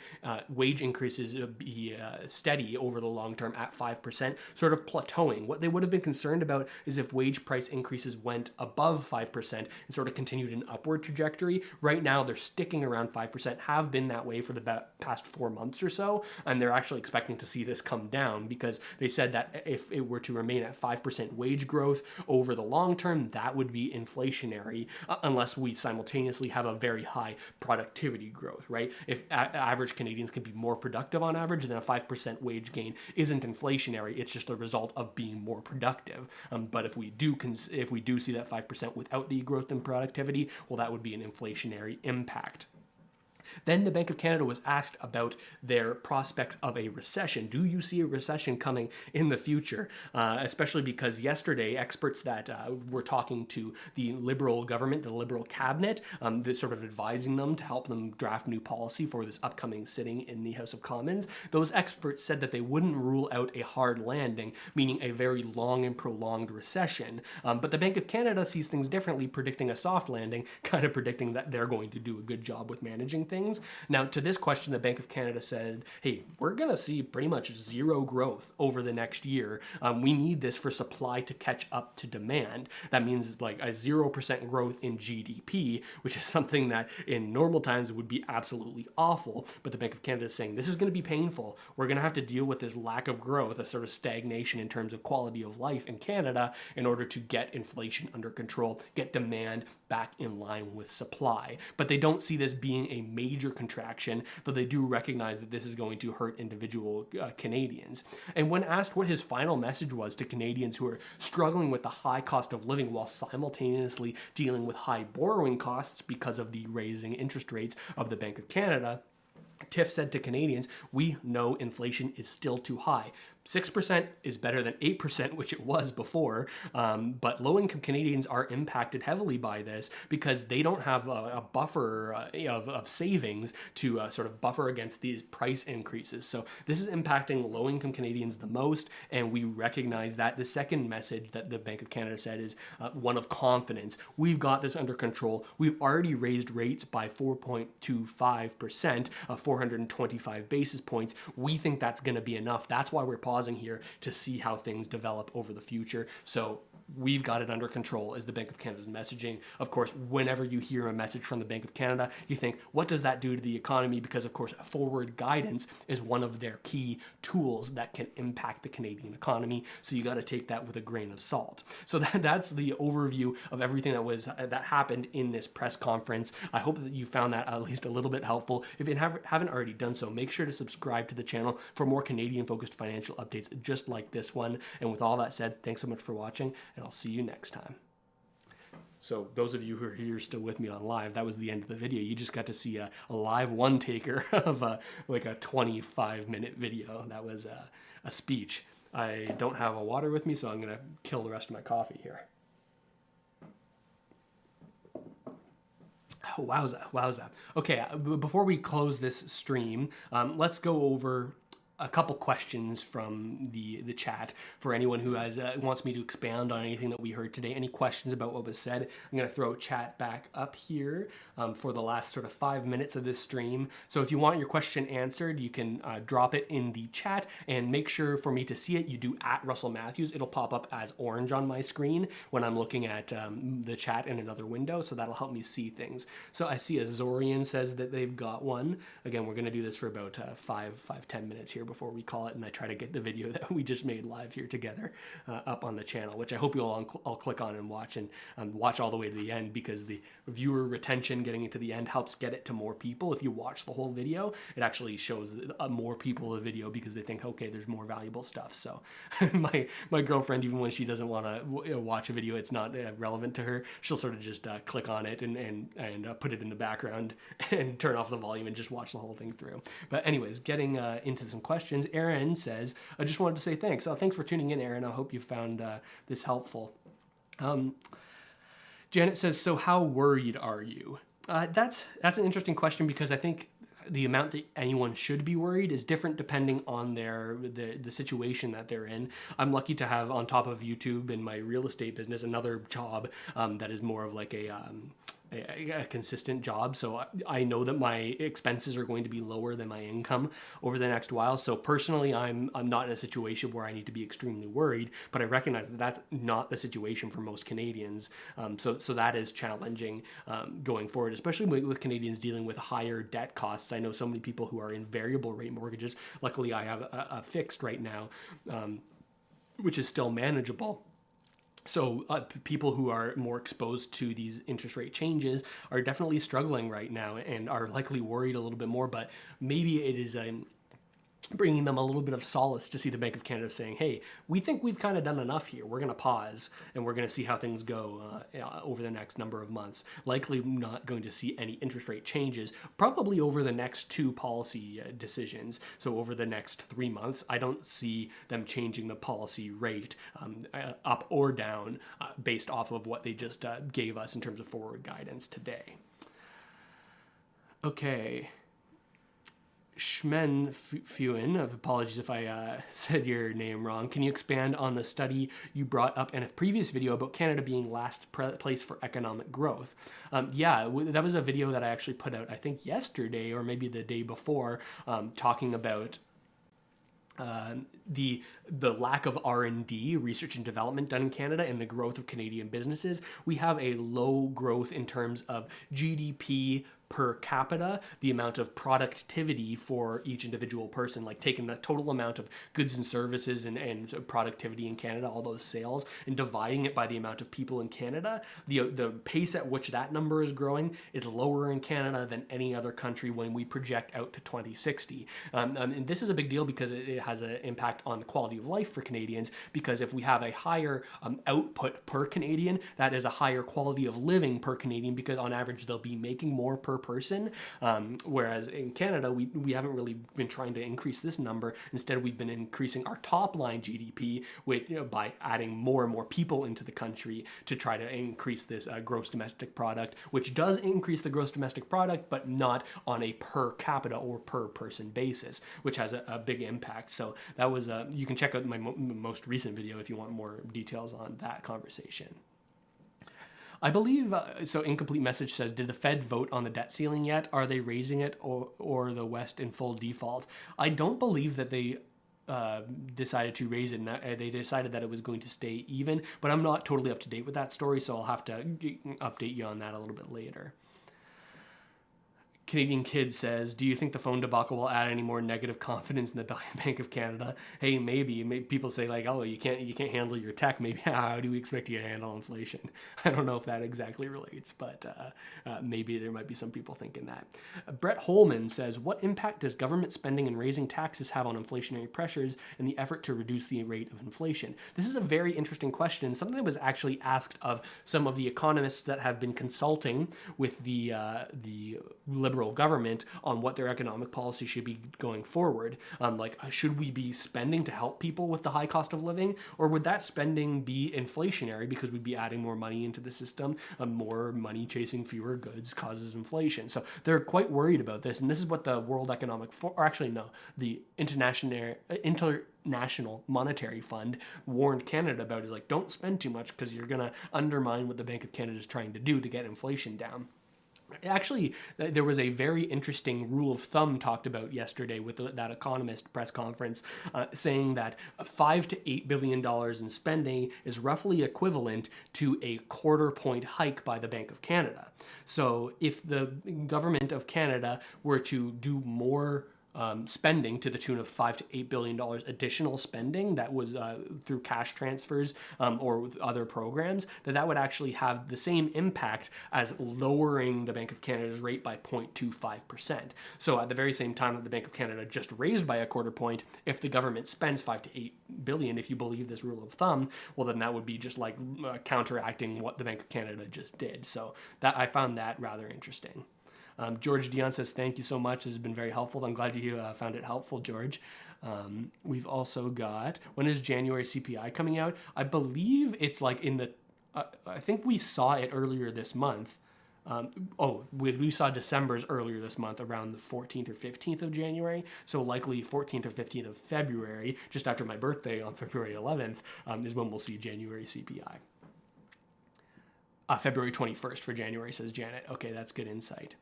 wage increases be steady over the long term at 5%, sort of plateauing. What they would have been concerned about is if wage price increases went above 5% and sort of continued an upward trajectory. Right now, they're sticking around 5%, have been that way for the past 4 months or so, and they're actually expecting to see this come down because they said that if it were to remain at 5% wage growth over the long term, that would be inflationary unless we simultaneously have a very high productivity growth, right? If average Canadians can be more productive on average, then a 5% wage gain isn't inflationary. It's just a result of being more productive. But if we do see that 5% without the growth in productivity, well, that would be an inflationary impact. Then the Bank of Canada was asked about their prospects of a recession. Do you see a recession coming in the future? Especially because yesterday, experts that were talking to the Liberal government, the Liberal cabinet, sort of advising them to help them draft new policy for this upcoming sitting in the House of Commons, those experts said that they wouldn't rule out a hard landing, meaning a very long and prolonged recession. But the Bank of Canada sees things differently, predicting a soft landing, kind of predicting that they're going to do a good job with managing things. Now, to this question, the Bank of Canada said, hey, we're going to see pretty much zero growth over the next year. We need this for supply to catch up to demand. That means like a 0% growth in GDP, which is something that in normal times would be absolutely awful. But the Bank of Canada is saying this is going to be painful. We're going to have to deal with this lack of growth, a sort of stagnation in terms of quality of life in Canada in order to get inflation under control, get demand back in line with supply. But they don't see this being a major contraction, though they do recognize that this is going to hurt individual Canadians. And when asked what his final message was to Canadians who are struggling with the high cost of living while simultaneously dealing with high borrowing costs because of the raising interest rates of the Bank of Canada, Tiff said to Canadians, we know inflation is still too high. 6% is better than 8%, which it was before, but low-income Canadians are impacted heavily by this because they don't have a buffer of savings to sort of buffer against these price increases. So this is impacting low-income Canadians the most, and we recognize that. The second message that the Bank of Canada said is one of confidence. We've got this under control. We've already raised rates by 4.25%, 425 basis points. We think that's going to be enough. That's why we're pausing here to see how things develop over the future. So we've got it under control is the Bank of Canada's messaging. Of course, whenever you hear a message from the Bank of Canada, you think, what does that do to the economy? Because of course, forward guidance is one of their key tools that can impact the Canadian economy. So you got to take that with a grain of salt. So that's the overview of everything that happened in this press conference. I hope that you found that at least a little bit helpful. If you haven't already done so, make sure to subscribe to the channel for more Canadian-focused financial updates just like this one. And with all that said, thanks so much for watching, and I'll see you next time. So those of you who are here still with me on live, that was the end of the video. You just got to see a live one-taker of like a 25-minute video. That was a speech. I don't have a water with me, so I'm going to kill the rest of my coffee here. Oh, wowza. Okay, before we close this stream, let's go over a couple questions from the chat for anyone who wants me to expand on anything that we heard today. Any questions about what was said? I'm going to throw chat back up here for the last sort of 5 minutes of this stream. So if you want your question answered, you can drop it in the chat, and make sure for me to see it, you do @RussellMatthews. It'll pop up as orange on my screen when I'm looking at the chat in another window, so that'll help me see things. So I see Azorian says that they've got one. Again, we're going to do this for about 5-10 minutes here before we call it, and I try to get the video that we just made live here together up on the channel, which I hope you'll all click on and watch all the way to the end, because the viewer retention getting into the end helps get it to more people. If you watch the whole video, it actually shows more people the video because they think, okay, there's more valuable stuff. So my girlfriend, even when she doesn't want to watch a video, it's not relevant to her, she'll sort of just click on it and put it in the background and turn off the volume and just watch the whole thing through. But anyways, getting into some questions. Aaron says, I just wanted to say thanks. Thanks for tuning in, Aaron. I hope you found this helpful. Janet says, so how worried are you? That's an interesting question, because I think the amount that anyone should be worried is different depending on the situation that they're in. I'm lucky to have, on top of YouTube and my real estate business, another job that is more of like a a consistent job. So I know that my expenses are going to be lower than my income over the next while. So personally, I'm not in a situation where I need to be extremely worried, but I recognize that that's not the situation for most Canadians. So that is challenging going forward, especially with Canadians dealing with higher debt costs. I know so many people who are in variable rate mortgages. Luckily, I have a fixed right now, which is still manageable. So people who are more exposed to these interest rate changes are definitely struggling right now and are likely worried a little bit more, but maybe it is bringing them a little bit of solace to see the Bank of Canada saying, hey, we think we've kind of done enough here. We're going to pause and we're going to see how things go over the next number of months. Likely not going to see any interest rate changes, probably over the next 2 policy decisions. So over the next 3 months, I don't see them changing the policy rate up or down based off of what they just gave us in terms of forward guidance today. Okay. Shmen Fuen, apologies if I said your name wrong. Can you expand on the study you brought up in a previous video about Canada being last place for economic growth? Yeah, that was a video that I actually put out, I think yesterday or maybe the day before, talking about the lack of R&D, research and development done in Canada, and the growth of Canadian businesses. We have a low growth in terms of GDP per capita, the amount of productivity for each individual person, like taking the total amount of goods and services and productivity in Canada, all those sales, and dividing it by the amount of people in Canada. The pace at which that number is growing is lower in Canada than any other country when we project out to 2060. And this is a big deal because it has an impact on the quality of life for Canadians, because if we have a higher output per Canadian, that is a higher quality of living per Canadian, because on average they'll be making more per person, whereas in Canada we haven't really been trying to increase this number. Instead, we've been increasing our top line GDP by adding more and more people into the country to try to increase this gross domestic product, which does increase the gross domestic product, but not on a per capita or per person basis, which has a big impact. So that was you can check out my most recent video if you want more details on that conversation. I believe, so Incomplete Message says, did the Fed vote on the debt ceiling yet? Are they raising it or the West in full default? I don't believe that they decided to raise it. They decided that it was going to stay even, but I'm not totally up to date with that story, so I'll have to update you on that a little bit later. Canadian Kid says, do you think the phone debacle will add any more negative confidence in the Bank of Canada? Hey, maybe people say like, oh, you can't handle your tech. Maybe how do we expect you to handle inflation? I don't know if that exactly relates, but maybe there might be some people thinking that. Brett Holman says, what impact does government spending and raising taxes have on inflationary pressures and the effort to reduce the rate of inflation? This is a very interesting question, and something that was actually asked of some of the economists that have been consulting with the Liberal government on what their economic policy should be going forward. Like, should we be spending to help people with the high cost of living, or would that spending be inflationary because we'd be adding more money into the system? More money chasing fewer goods causes inflation. So they're quite worried about this, and this is what the World Economic the International Monetary Fund warned Canada about, is like, don't spend too much because you're going to undermine what the Bank of Canada is trying to do to get inflation down. Actually, there was a very interesting rule of thumb talked about yesterday with that economist press conference, saying that $5 to $8 billion in spending is roughly equivalent to a quarter-point hike by the Bank of Canada. So if the government of Canada were to do more spending to the tune of $5 to $8 billion additional spending that was through cash transfers or with other programs, that would actually have the same impact as lowering the Bank of Canada's rate by 0.25%. So at the very same time that the Bank of Canada just raised by a quarter point, if the government spends $5 to $8 billion, if you believe this rule of thumb, well, then that would be just like counteracting what the Bank of Canada just did. So that I found that rather interesting. George Dion says, thank you so much. This has been very helpful. I'm glad you found it helpful, George. We've also got, when is January CPI coming out? I believe it's like in the, I think we saw it earlier this month. We saw December's earlier this month, around the 14th or 15th of January. So likely 14th or 15th of February, just after my birthday on February 11th, is when we'll see January CPI. February 21st for January, says Janet. Okay, that's good insight.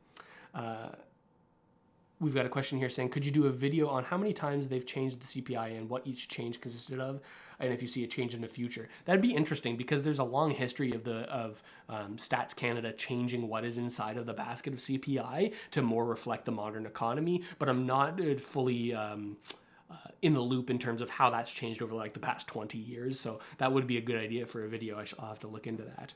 We've got a question here saying, could you do a video on how many times they've changed the CPI and what each change consisted of, and if you see a change in the future? That'd be interesting because there's a long history of Stats Canada changing what is inside of the basket of CPI to more reflect the modern economy, but I'm not fully in the loop in terms of how that's changed over like the past 20 years. So that would be a good idea for a video. I'll have to look into that.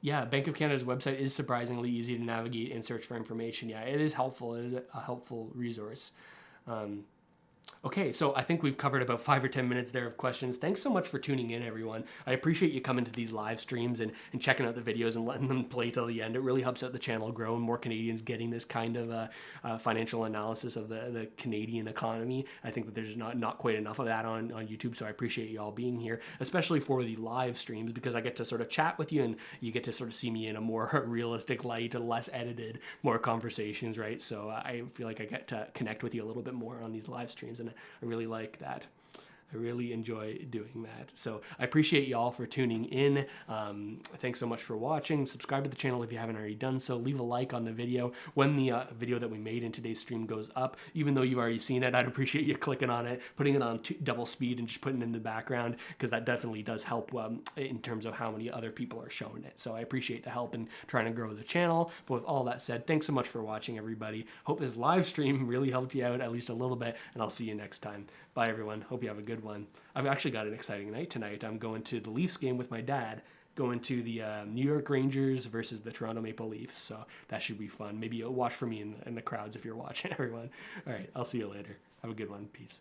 Yeah, Bank of Canada's website is surprisingly easy to navigate and search for information. Yeah, it is helpful. It is a helpful resource. Okay, so I think we've covered about 5 or 10 minutes there of questions. Thanks so much for tuning in, everyone. I appreciate you coming to these live streams and checking out the videos and letting them play till the end. It really helps out the channel grow and more Canadians getting this kind of financial analysis of the Canadian economy. I think that there's not quite enough of that on YouTube, so I appreciate you all being here, especially for the live streams, because I get to sort of chat with you and you get to sort of see me in a more realistic light, less edited, more conversations, right? So I feel like I get to connect with you a little bit more on these live streams, and I really like that. I really enjoy doing that. So I appreciate y'all for tuning in. Thanks so much for watching. Subscribe to the channel if you haven't already done so. Leave a like on the video when the video that we made in today's stream goes up. Even though you've already seen it, I'd appreciate you clicking on it, putting it on double speed and just putting it in the background, because that definitely does help in terms of how many other people are showing it. So I appreciate the help in trying to grow the channel. But with all that said, thanks so much for watching, everybody. Hope this live stream really helped you out at least a little bit, and I'll see you next time. Bye, everyone. Hope you have a good one. I've actually got an exciting night tonight. I'm going to the Leafs game with my dad, going to the New York Rangers versus the Toronto Maple Leafs. So that should be fun. Maybe you'll watch for me in the crowds if you're watching, everyone. All right. I'll see you later. Have a good one. Peace.